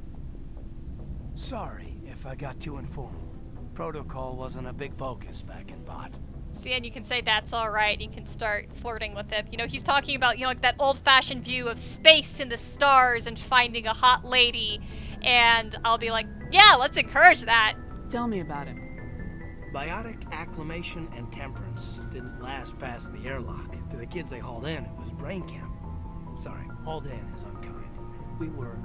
Sorry if I got too informal. Protocol wasn't a big focus back in Bot. See, and you can say that's alright, you can start flirting with it. You know, he's talking about, you know, like that old-fashioned view of space and the stars and finding a hot lady, and I'll be like, yeah, let's encourage that. Tell me about it. Biotic acclimation and temperance didn't last past the airlock. To the kids they hauled in, it was brain camp. Sorry, hauled in is unkind. We were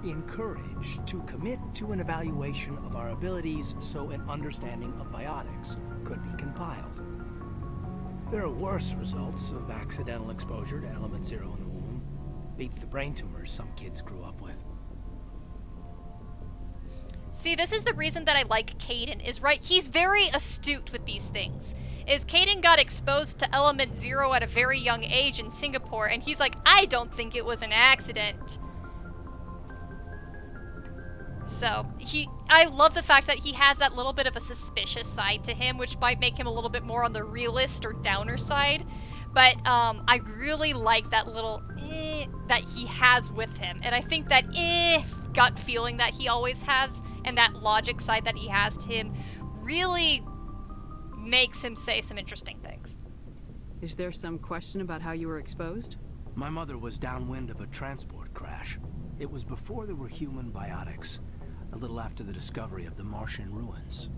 encouraged to commit to an evaluation of our abilities so an understanding of biotics could be compiled. There are worse results of accidental exposure to element 0 in the womb. Beats the brain tumors some kids grew up with. See, this is the reason that I like Kaidan, is right, he's very astute with these things. Is Kaidan got exposed to element 0 at a very young age in Singapore, and he's like, I don't think it was an accident. So, I love the fact that he has that little bit of a suspicious side to him, which might make him a little bit more on the realist or downer side. But I really like that little that he has with him. And I think that gut feeling that he always has, and that logic side that he has to him, really makes him say some interesting things. Is there some question about how you were exposed? My mother was downwind of a transport crash. It was before there were human biotics, a little after the discovery of the Martian ruins.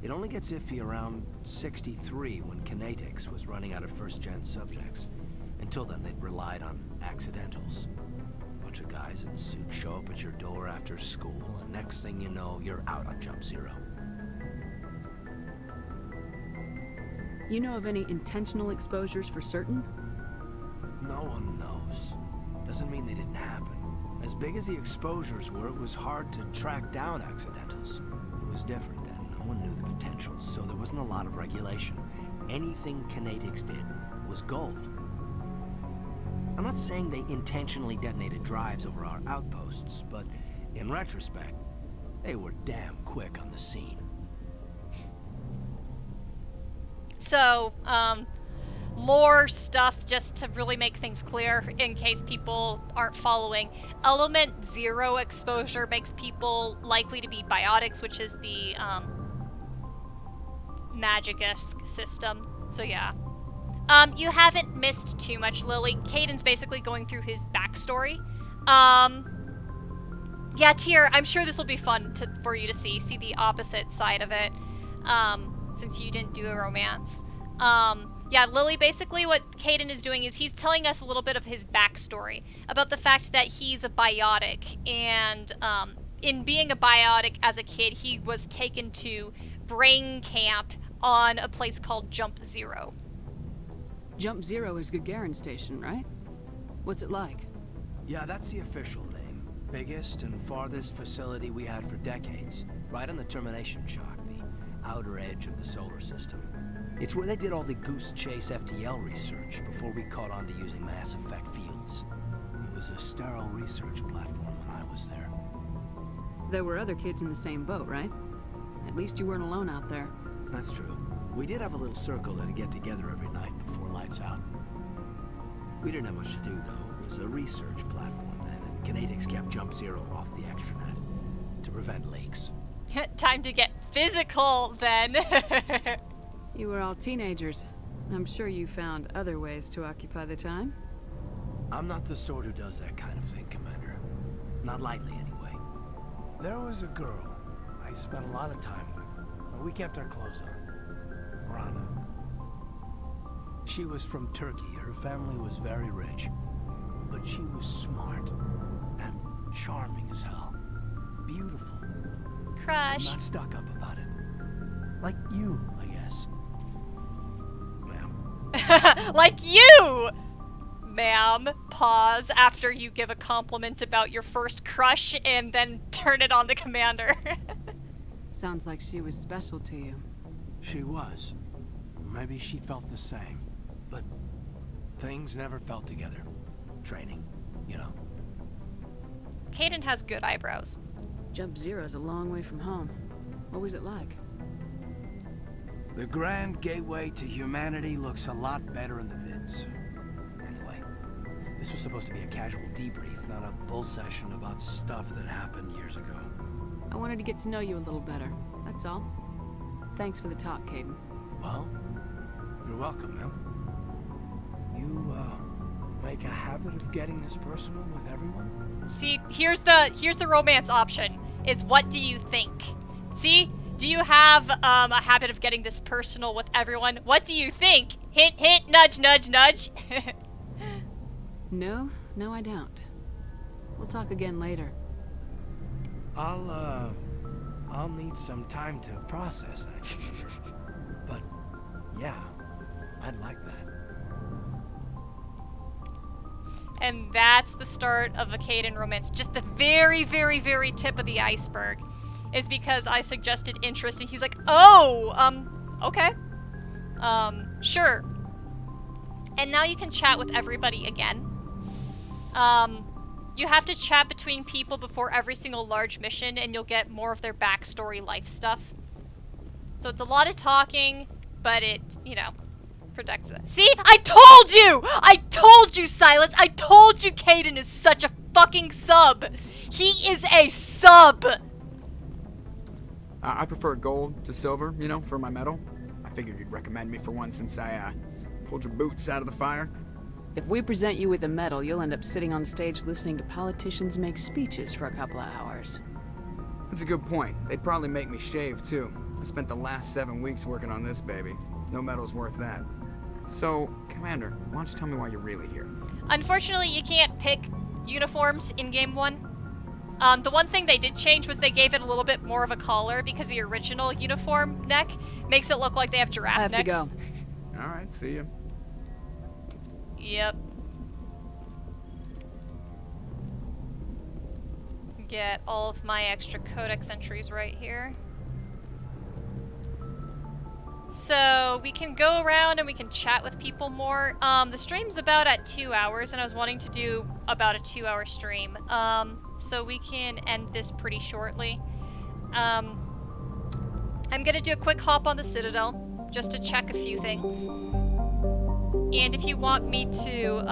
It only gets iffy around 63 when Kinetics was running out of first-gen subjects. Until then, they'd relied on accidentals. A bunch of guys in suits show up at your door after school, and next thing you know, you're out on Jump Zero. You know of any intentional exposures for certain? No one knows. Doesn't mean they didn't happen. As big as the exposures were, it was hard to track down accidentals. It was different then. No one knew the potential, so there wasn't a lot of regulation. Anything Kinetics did was gold. I'm not saying they intentionally detonated drives over our outposts, but in retrospect, they were damn quick on the scene. So, lore stuff just to really make things clear in case people aren't following. Element 0 exposure makes people likely to be biotics, which is the magic-esque system. So yeah. You haven't missed too much, Lily. Caden's basically going through his backstory. Yeah, Tyr, I'm sure this will be fun for you to see the opposite side of it, since you didn't do a romance. Yeah, Lily, basically what Caden is doing is he's telling us a little bit of his backstory about the fact that he's a biotic, and in being a biotic as a kid, he was taken to brain camp on a place called Jump Zero. Jump Zero is Gagarin Station, right? What's it like? Yeah, that's the official name. Biggest and farthest facility we had for decades. Right on the termination shock, the outer edge of the solar system. It's where they did all the Goose Chase FTL research before we caught on to using mass effect fields. It was a sterile research platform when I was there. There were other kids in the same boat, right? At least you weren't alone out there. That's true. We did have a little circle that'd get together every night before lights out. We didn't have much to do, though. It was a research platform then, and Canadics kept Jump Zero off the extranet to prevent leaks. Time to get physical, then. You were all teenagers. I'm sure you found other ways to occupy the time. I'm not the sort who does that kind of thing, Commander. Not lightly, anyway. There was a girl I spent a lot of time with. We kept our clothes on. Rana. She was from Turkey. Her family was very rich. But she was smart and charming as hell. Beautiful. Crush. I'm not stuck up about it. Like you, I guess. Ma'am. Like you! Ma'am. Pause after you give a compliment about your first crush and then turn it on the commander. Sounds like she was special to you. She was. Maybe she felt the same. But things never felt together. Training, you know. Caden has good eyebrows. Jump Zero's a long way from home. What was it like? The grand gateway to humanity looks a lot better in the vids. Anyway, this was supposed to be a casual debrief, not a bull session about stuff that happened years ago. I wanted to get to know you a little better, that's all. Thanks for the talk, Caden. Well, you're welcome, ma'am. You, make a habit of getting this personal with everyone? See, here's the romance option, is what do you think? See? Do you have a habit of getting this personal with everyone? What do you think? Hint, hint, nudge, nudge, nudge. No, I don't. We'll talk again later. I'll need some time to process that, Commander. But, yeah, I'd like that. And that's the start of a Caden romance. Just the very, very, very tip of the iceberg. Is because I suggested interest and he's like, oh, okay. Sure. And now you can chat with everybody again. You have to chat between people before every single large mission and you'll get more of their backstory life stuff. So it's a lot of talking, but it, you know, protects it. See? I told you! I told you, Silas! I told you Caden is such a fucking sub! He is a sub! I prefer gold to silver, you know, for my medal. I figured you'd recommend me for one since I, pulled your boots out of the fire. If we present you with a medal, you'll end up sitting on stage listening to politicians make speeches for a couple of hours. That's a good point. They'd probably make me shave, too. I spent the last 7 weeks working on this baby. No medal's worth that. So, Commander, why don't you tell me why you're really here? Unfortunately, you can't pick uniforms in Game 1. The one thing they did change was they gave it a little bit more of a collar because the original uniform neck makes it look like they have giraffe necks. I have to go. Alright, see ya. Yep. Get all of my extra codex entries right here. So we can go around and we can chat with people more. The stream's about at 2 hours and I was wanting to do about a 2-hour stream. So we can end this pretty shortly. I'm gonna do a quick hop on the Citadel. just to check a few things. And if you want me to,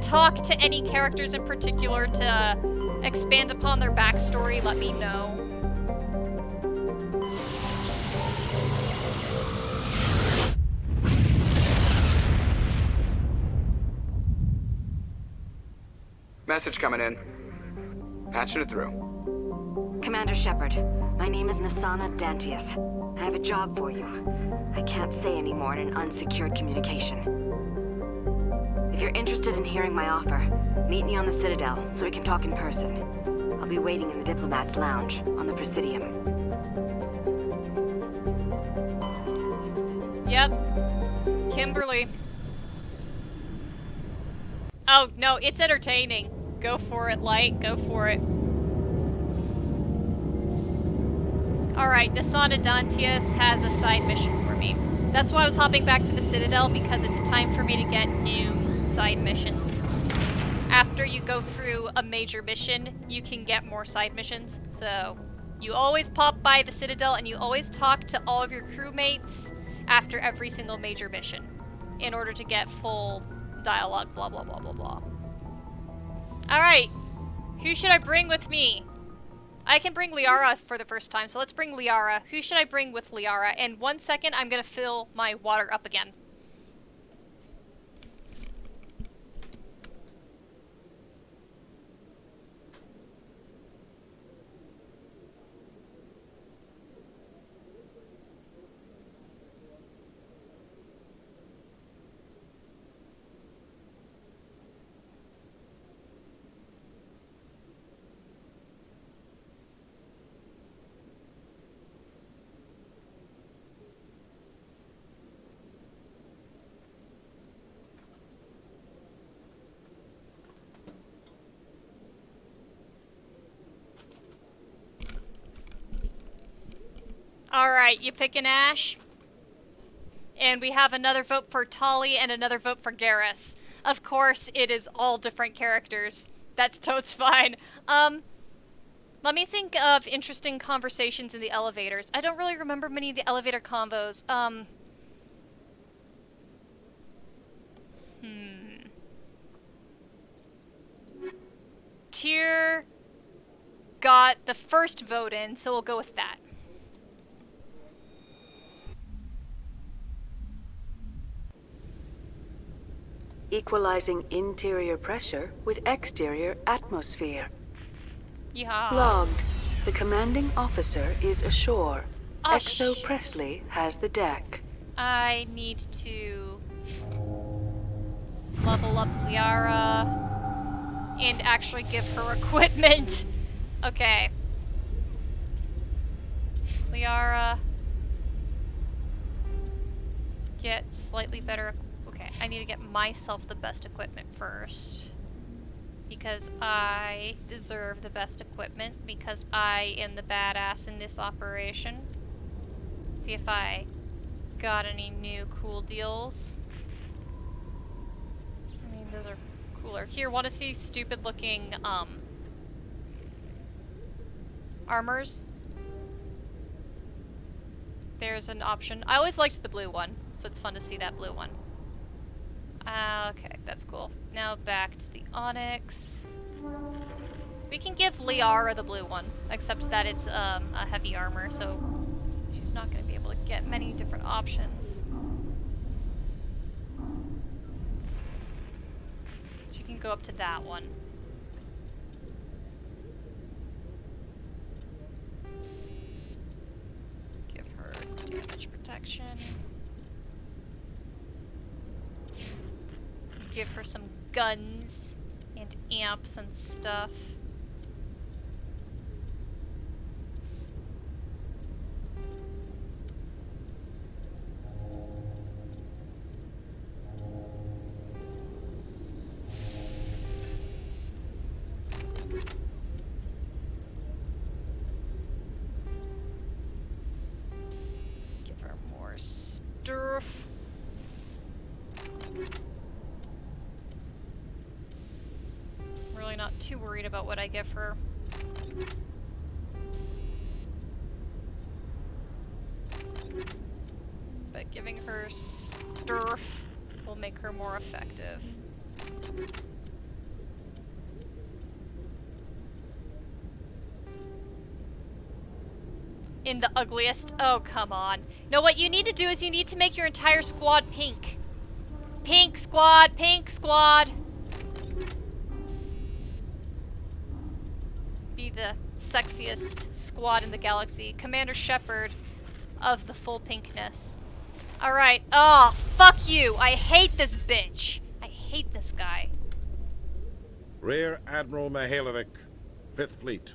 talk to any characters in particular to expand upon their backstory, let me know. Message coming in. Patching it through. Commander Shepard, my name is Nasana Dantius. I have a job for you. I can't say any more in an unsecured communication. If you're interested in hearing my offer, meet me on the Citadel so we can talk in person. I'll be waiting in the Diplomat's Lounge on the Presidium. Yep. Kimberly. Oh, no, it's entertaining. Go for it, Light. Go for it. Alright, Nasana Dantius has a side mission for me. That's why I was hopping back to the Citadel, because it's time for me to get new side missions. After you go through a major mission, you can get more side missions. So, you always pop by the Citadel and you always talk to all of your crewmates after every single major mission in order to get full dialogue, blah blah blah blah blah. Alright, who should I bring with me? I can bring Liara for the first time, so let's bring Liara. Who should I bring with Liara? In 1 second, I'm gonna fill my water up again. Alright, you pick an Ash. And we have another vote for Tali and another vote for Garrus. Of course, it is all different characters. That's totes fine. Let me think of interesting conversations in the elevators. I don't really remember many of the elevator convos. Tyr got the first vote in, so we'll go with that. Equalizing interior pressure with exterior atmosphere. Yeehaw. Logged. The commanding officer is ashore. Oh, Exo Presley has the deck. I need to level up Liara and actually give her equipment. Okay. Liara. Get slightly better. Okay, I need to get myself the best equipment first. Because I deserve the best equipment. Because I am the badass in this operation. See if I got any new cool deals. I mean, those are cooler. Here, want to see stupid looking, armors? There's an option. I always liked the blue one, so it's fun to see that blue one. Okay, that's cool. Now back to the Onyx. We can give Liara the blue one, except that it's a heavy armor, so she's not going to be able to get many different options. She can go up to that one. Give her damage protection. Give her some guns and amps and stuff. Give her more stuff. Really not too worried about what I give her. Giving her Sturf will make her more effective. In the ugliest? Oh, come on. No, what you need to do is you need to make your entire squad pink. Pink squad, pink squad. Be the sexiest squad in the galaxy. Commander Shepard of the full pinkness. Alright. Oh, fuck you. I hate this bitch. I hate this guy. Rear Admiral Mihailovic, 5th Fleet.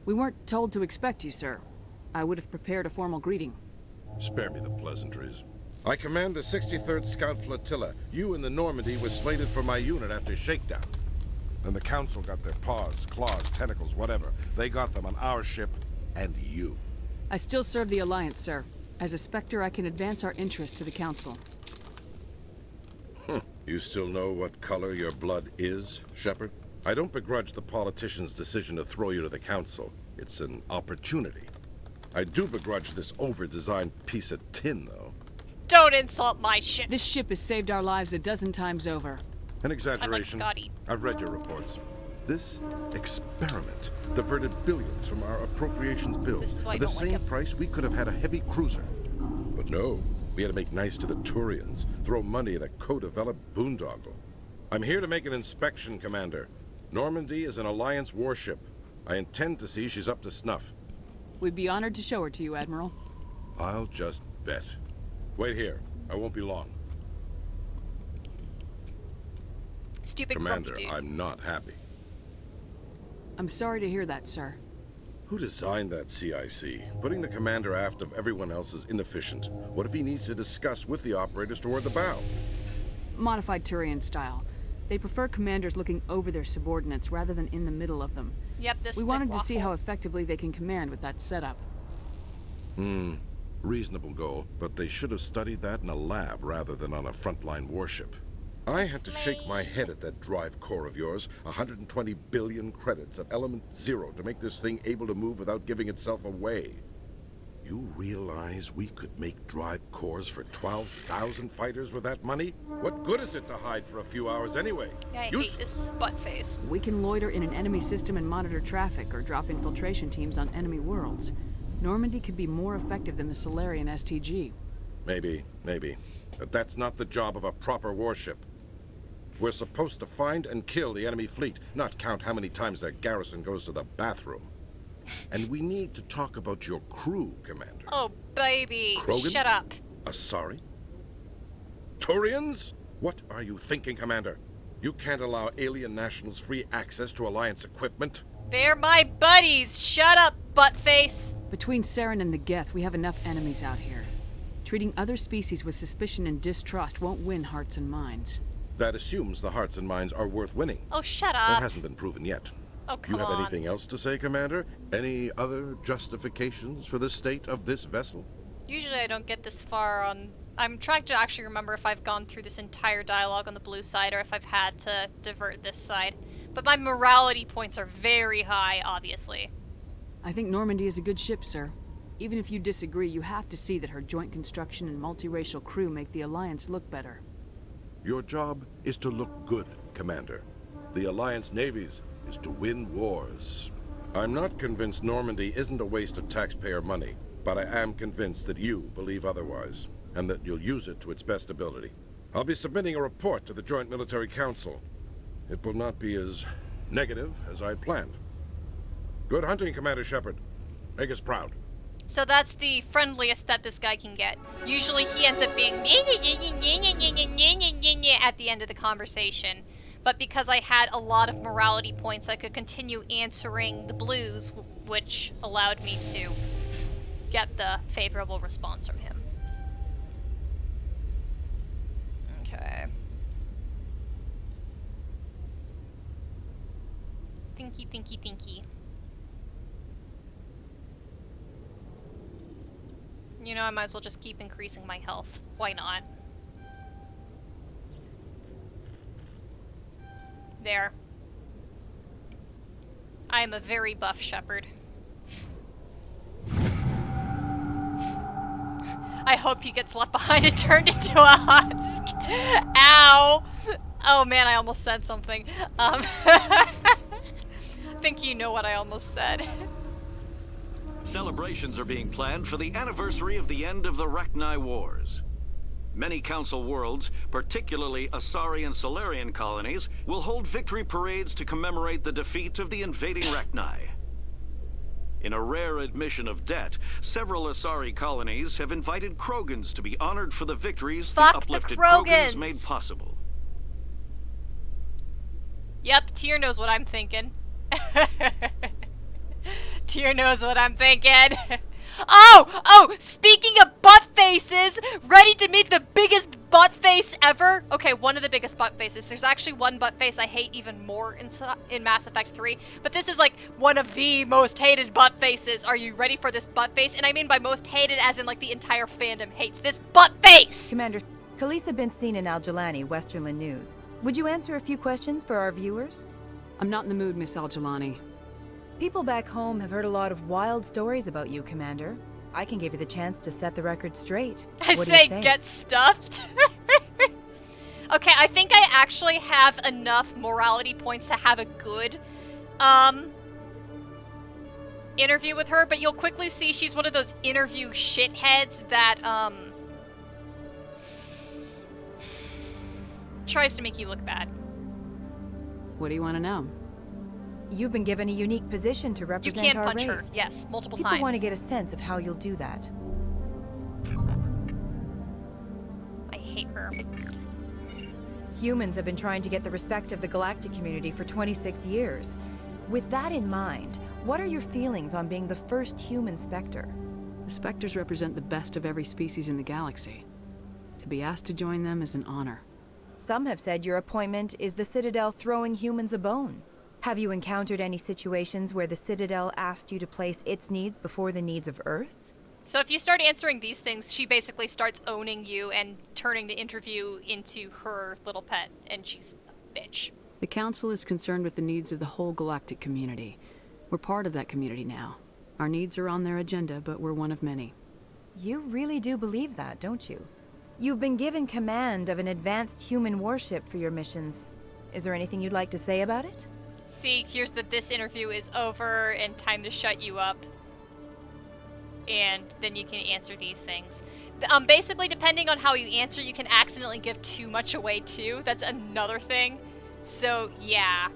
We weren't told to expect you, sir. I would have prepared a formal greeting. Spare me the pleasantries. I command the 63rd Scout Flotilla. You in the Normandy were slated for my unit after shakedown. Then the Council got their paws, claws, tentacles, whatever. They got them on our ship, and you. I still serve the Alliance, sir. As a Spectre, I can advance our interests to the Council. You still know what color your blood is, Shepard? I don't begrudge the politician's decision to throw you to the Council. It's an opportunity. I do begrudge this over-designed piece of tin, though. Don't insult my ship. This ship has saved our lives a dozen times over. An exaggeration. I'm like Scotty. I've read your reports. This experiment diverted billions from our appropriations bill. For the same price, we could have had a heavy cruiser. But no, we had to make nice to the Turians, throw money at a co-developed boondoggle. I'm here to make an inspection, Commander. Normandy is an Alliance warship. I intend to see she's up to snuff. We'd be honored to show her to you, Admiral. I'll just bet. Wait here. I won't be long. Stupid Commander, dude. I'm not happy. I'm sorry to hear that, sir. Who designed that CIC? Putting the commander aft of everyone else is inefficient. What if he needs to discuss with the operators toward the bow? Modified Turian style. They prefer commanders looking over their subordinates rather than in the middle of them. Yep, this We wanted to see how effectively they can command with that setup. Reasonable goal, but they should have studied that in a lab rather than on a frontline warship. I had to shake my head at that drive core of yours. 120 billion credits of element 0 to make this thing able to move without giving itself away. You realize we could make drive cores for 12,000 fighters with that money? What good is it to hide for a few hours anyway? Yeah, I hate this butt face. We can loiter in an enemy system and monitor traffic or drop infiltration teams on enemy worlds. Normandy could be more effective than the Solarian STG. Maybe. But that's not the job of a proper warship. We're supposed to find and kill the enemy fleet, not count how many times their garrison goes to the bathroom. And we need to talk about your crew, Commander. Oh, baby. Krogan? Shut up. Asari? Turians? What are you thinking, Commander? You can't allow alien nationals free access to Alliance equipment. They're my buddies. Shut up, buttface. Between Saren and the Geth, we have enough enemies out here. Treating other species with suspicion and distrust won't win hearts and minds. That assumes the hearts and minds are worth winning. Oh, shut up. That hasn't been proven yet. Oh, come You have on. anything else to say, Commander? Any other justifications for the state of this vessel? Usually I don't get this far on... I'm trying to actually remember if I've gone through this entire dialogue on the blue side or if I've had to divert this side. But my morality points are very high, obviously. I think Normandy is a good ship, sir. Even if you disagree, you have to see that her joint construction and multiracial crew make the Alliance look better. Your job is to look good, Commander. The Alliance navies is to win wars. I'm not convinced Normandy isn't a waste of taxpayer money, but I am convinced that you believe otherwise, and that you'll use it to its best ability. I'll be submitting a report to the Joint Military Council. It will not be as negative as I planned. Good hunting, Commander Shepard. Make us proud. So that's the friendliest that this guy can get. Usually he ends up being at the end of the conversation. But because I had a lot of morality points, I could continue answering the blues, which allowed me to get the favorable response from him. Okay. Thinky. You know, I might as well just keep increasing my health. Why not? There. I am a very buff shepherd. I hope he gets left behind and turned into a husk. Ow! Oh man, I almost said something. I think you know what I almost said. Celebrations are being planned for the anniversary of the end of the Rachni Wars. Many Council worlds, particularly Asari and Solarian colonies, will hold victory parades to commemorate the defeat of the invading Rachni. In a rare admission of debt, several Asari colonies have invited Krogans to be honored for the victories the uplifted Krogans made possible. Yep, Tyr knows what I'm thinking. Tyr knows what I'm thinking. Oh, speaking of butt faces, ready to meet the biggest butt face ever? Okay, one of the biggest butt faces. There's actually one butt face I hate even more in Mass Effect 3, but this is like one of the most hated butt faces. Are you ready for this butt face? And I mean by most hated as in like the entire fandom hates this butt face! Commander, Khalisah been seen in al-Jilani, Westerland News. Would you answer a few questions for our viewers? I'm not in the mood, Miss al-Jilani. People back home have heard a lot of wild stories about you, Commander. I can give you the chance to set the record straight. I say get stuffed. Okay, I think I actually have enough morality points to have a good interview with her, but you'll quickly see she's one of those interview shitheads that tries to make you look bad. What do you want to know? You've been given a unique position to represent you can our punch race. her, yes, multiple People times. want to get a sense of how you'll do that. I hate her. Humans have been trying to get the respect of the galactic community for 26 years. With that in mind, what are your feelings on being the first human Spectre? The Spectres represent the best of every species in the galaxy. To be asked to join them is an honor. Some have said your appointment is the Citadel throwing humans a bone. Have you encountered any situations where the Citadel asked you to place its needs before the needs of Earth? So if you start answering these things, she basically starts owning you and turning the interview into her little pet, and she's a bitch. The Council is concerned with the needs of the whole galactic community. We're part of that community now. Our needs are on their agenda, but we're one of many. You really do believe that, don't you? You've been given command of an advanced human warship for your missions. Is there anything you'd like to say about it? See, here's that this interview is over and time to shut you up. And then you can answer these things. Basically, depending on how you answer, you can accidentally give too much away too. That's another thing. So, yeah.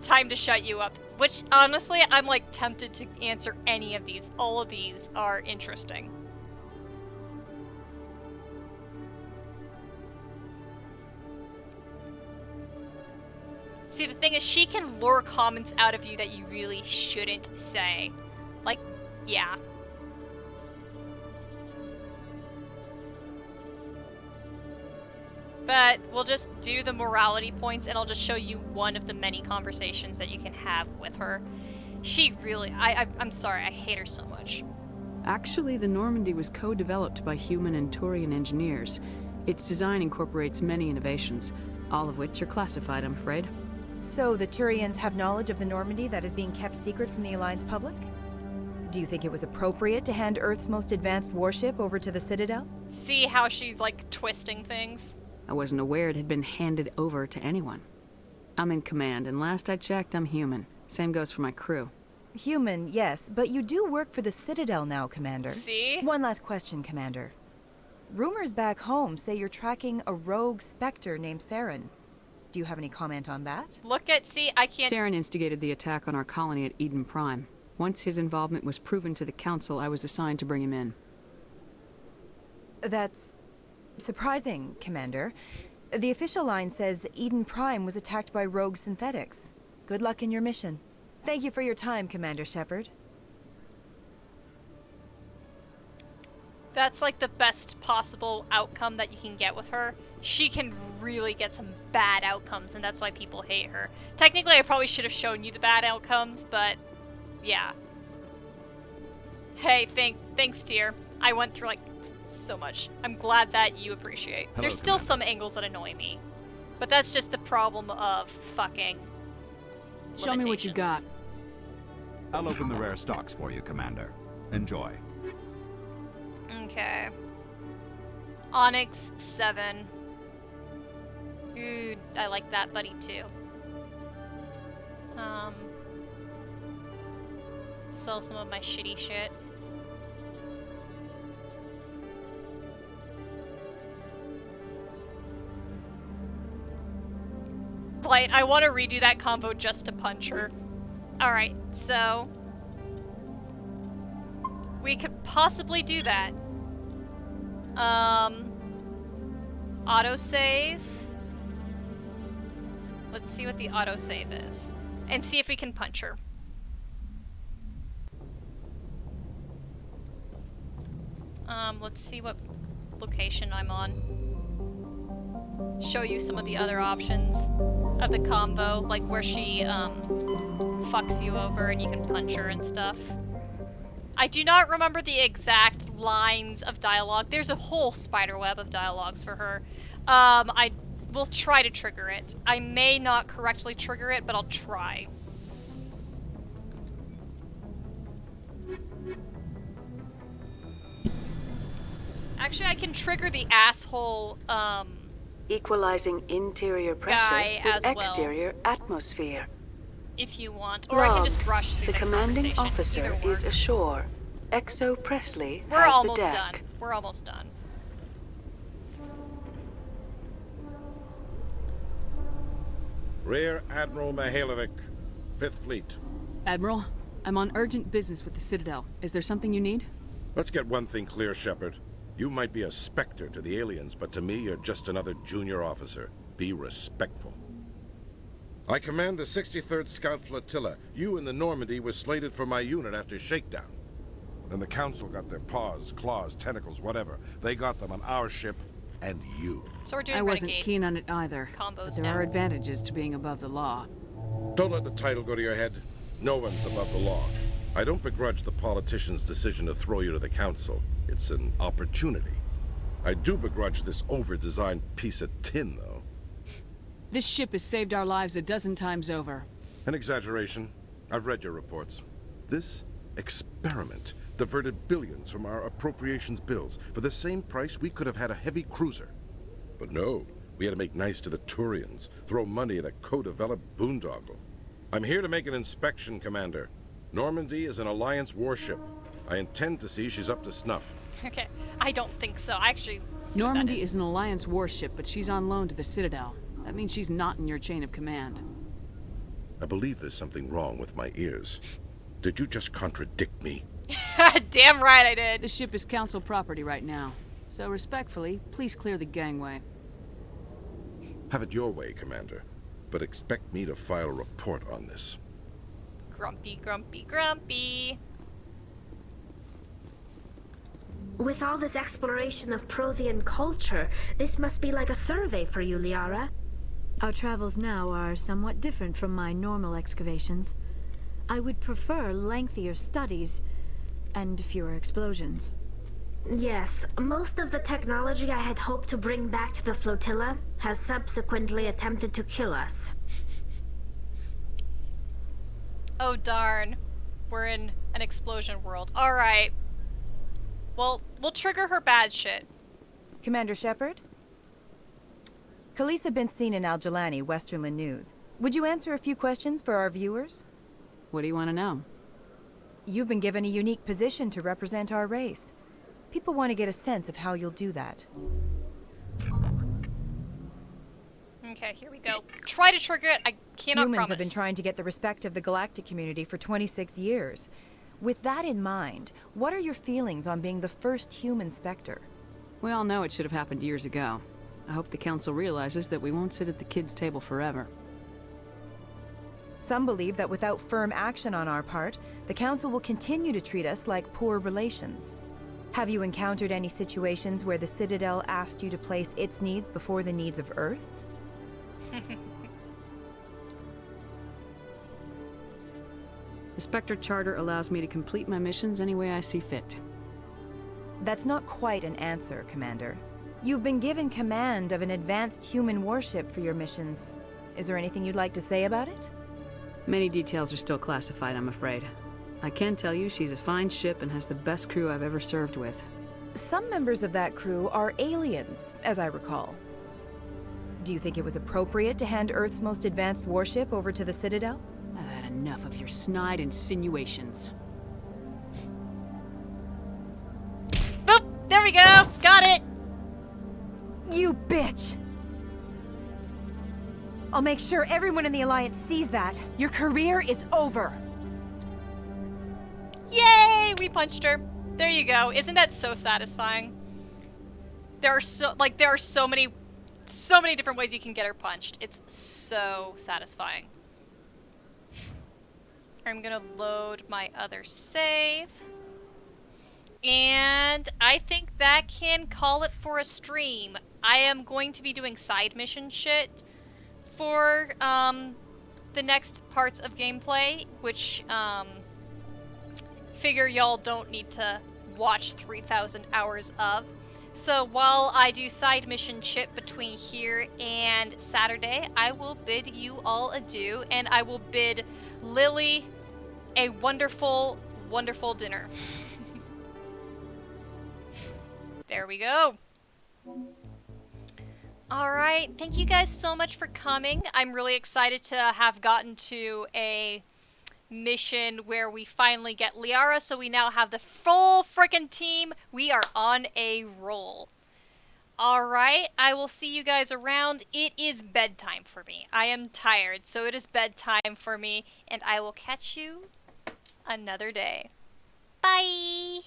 Time to shut you up. Which, honestly, I'm like tempted to answer any of these. All of these are interesting. See, the thing is, she can lure comments out of you that you really shouldn't say. Like, yeah. But we'll just do the morality points, and I'll just show you one of the many conversations that you can have with her. She really, I'm sorry, I hate her so much. Actually, the Normandy was co-developed by human and Turian engineers. Its design incorporates many innovations, all of which are classified, I'm afraid. So the Turians have knowledge of the Normandy that is being kept secret from the Alliance public? Do you think it was appropriate to hand Earth's most advanced warship over to the Citadel? See how she's, like, twisting things? I wasn't aware it had been handed over to anyone. I'm in command, and last I checked, I'm human. Same goes for my crew. Human, yes, but you do work for the Citadel now, Commander. See? One last question, Commander. Rumors back home say you're tracking a rogue Spectre named Saren. Do you have any comment on that? Look at, see, I can't... Saren instigated the attack on our colony at Eden Prime. Once his involvement was proven to the Council, I was assigned to bring him in. That's surprising, Commander. The official line says Eden Prime was attacked by rogue synthetics. Good luck in your mission. Thank you for your time, Commander Shepard. That's like the best possible outcome that you can get with her. She can really get some bad outcomes, and that's why people hate her. Technically, I probably should have shown you the bad outcomes, but yeah. Hey, thanks, Tyr. I went through like so much. I'm glad that you appreciate. Hello, There's still Commander. some angles that annoy me, but that's just the problem of fucking Show me what you got. I'll open the rare stocks for you, Commander. Enjoy. Okay. Onyx 7. Ooh, I like that buddy too. Sell some of my shitty shit. Blight, I want to redo that combo just to punch her. Alright, so... we could possibly do that. Autosave. Let's see what the autosave is. And see if we can punch her. Let's see what location I'm on. Show you some of the other options of the combo, like where she, fucks you over and you can punch her and stuff. I do not remember the exact lines of dialogue. There's a whole spiderweb of dialogues for her. I will try to trigger it. I may not correctly trigger it, but I'll try. Actually, I can trigger the asshole, Equalizing interior pressure guy with as well, exterior atmosphere. if you want. Or I can just rush through The the commanding conversation. officer Either is works. ashore. Exo Presley We're has almost the deck. done. We're almost done. Rear Admiral Mihailovic, 5th Fleet. Admiral, I'm on urgent business with the Citadel. Is there something you need? Let's get one thing clear, Shepard. You might be a specter to the aliens, but to me, you're just another junior officer. Be respectful. I command the 63rd Scout Flotilla. You and the Normandy were slated for my unit after shakedown. Then the Council got their paws, claws, tentacles, whatever. They got them on our ship, and you. So we're doing I wasn't renegade keen on it either. combos But there now. are advantages to being above the law. Don't let the title go to your head. No one's above the law. I don't begrudge the politician's decision to throw you to the Council. It's an opportunity. I do begrudge this over-designed piece of tin, though. This ship has saved our lives a dozen times over. An exaggeration. I've read your reports. This experiment diverted billions from our appropriations bills. For the same price, we could have had a heavy cruiser. But no, we had to make nice to the Turians, throw money at a co-developed boondoggle. I'm here to make an inspection, Commander. Normandy is an Alliance warship. I intend to see she's up to snuff. Okay, I don't think so. I actually see what that Normandy is. is an Alliance warship, but she's on loan to the Citadel. That means she's not in your chain of command. I believe there's something wrong with my ears. Did you just contradict me? Damn right I did. The ship is Council property right now. So respectfully, please clear the gangway. Have it your way, Commander. But expect me to file a report on this. Grumpy, grumpy, grumpy. With all this exploration of Prothean culture, this must be like a survey for you, Liara. Our travels now are somewhat different from my normal excavations. I would prefer lengthier studies and fewer explosions. Yes, most of the technology I had hoped to bring back to the flotilla has subsequently attempted to kill us. Oh darn. We're in an explosion world. Alright. Well, we'll trigger her bad shit. Commander Shepard? Khalisah been seen in al-Jilani, Westerland News. Would you answer a few questions for our viewers? What do you want to know? You've been given a unique position to represent our race. People want to get a sense of how you'll do that. Okay, here we go. Try to trigger it. I cannot Humans promise. have been trying to get the respect of the galactic community for 26 years. With that in mind, what are your feelings on being the first human Spectre? We all know it should have happened years ago. I hope the Council realizes that we won't sit at the kids' table forever. Some believe that without firm action on our part, the Council will continue to treat us like poor relations. Have you encountered any situations where the Citadel asked you to place its needs before the needs of Earth? The Spectre Charter allows me to complete my missions any way I see fit. That's not quite an answer, Commander. You've been given command of an advanced human warship for your missions. Is there anything you'd like to say about it? Many details are still classified, I'm afraid. I can tell you she's a fine ship and has the best crew I've ever served with. Some members of that crew are aliens, as I recall. Do you think it was appropriate to hand Earth's most advanced warship over to the Citadel? I've had enough of your snide insinuations. Boop! There we go! Got it! You bitch! I'll make sure everyone in the Alliance sees that. Your career is over! Yay! We punched her. There you go. Isn't that so satisfying? There are so many different ways you can get her punched. It's so satisfying. I'm gonna load my other save. And I think that can call it for a stream. I am going to be doing side mission shit for the next parts of gameplay, which figure y'all don't need to watch 3,000 hours of. So while I do side mission shit between here and Saturday, I will bid you all adieu, and I will bid Lily a wonderful, wonderful dinner. There we go. Alright, thank you guys so much for coming. I'm really excited to have gotten to a mission where we finally get Liara, so we now have the full frickin' team. We are on a roll. Alright, I will see you guys around. It is bedtime for me. I am tired, so it is bedtime for me, and I will catch you another day. Bye!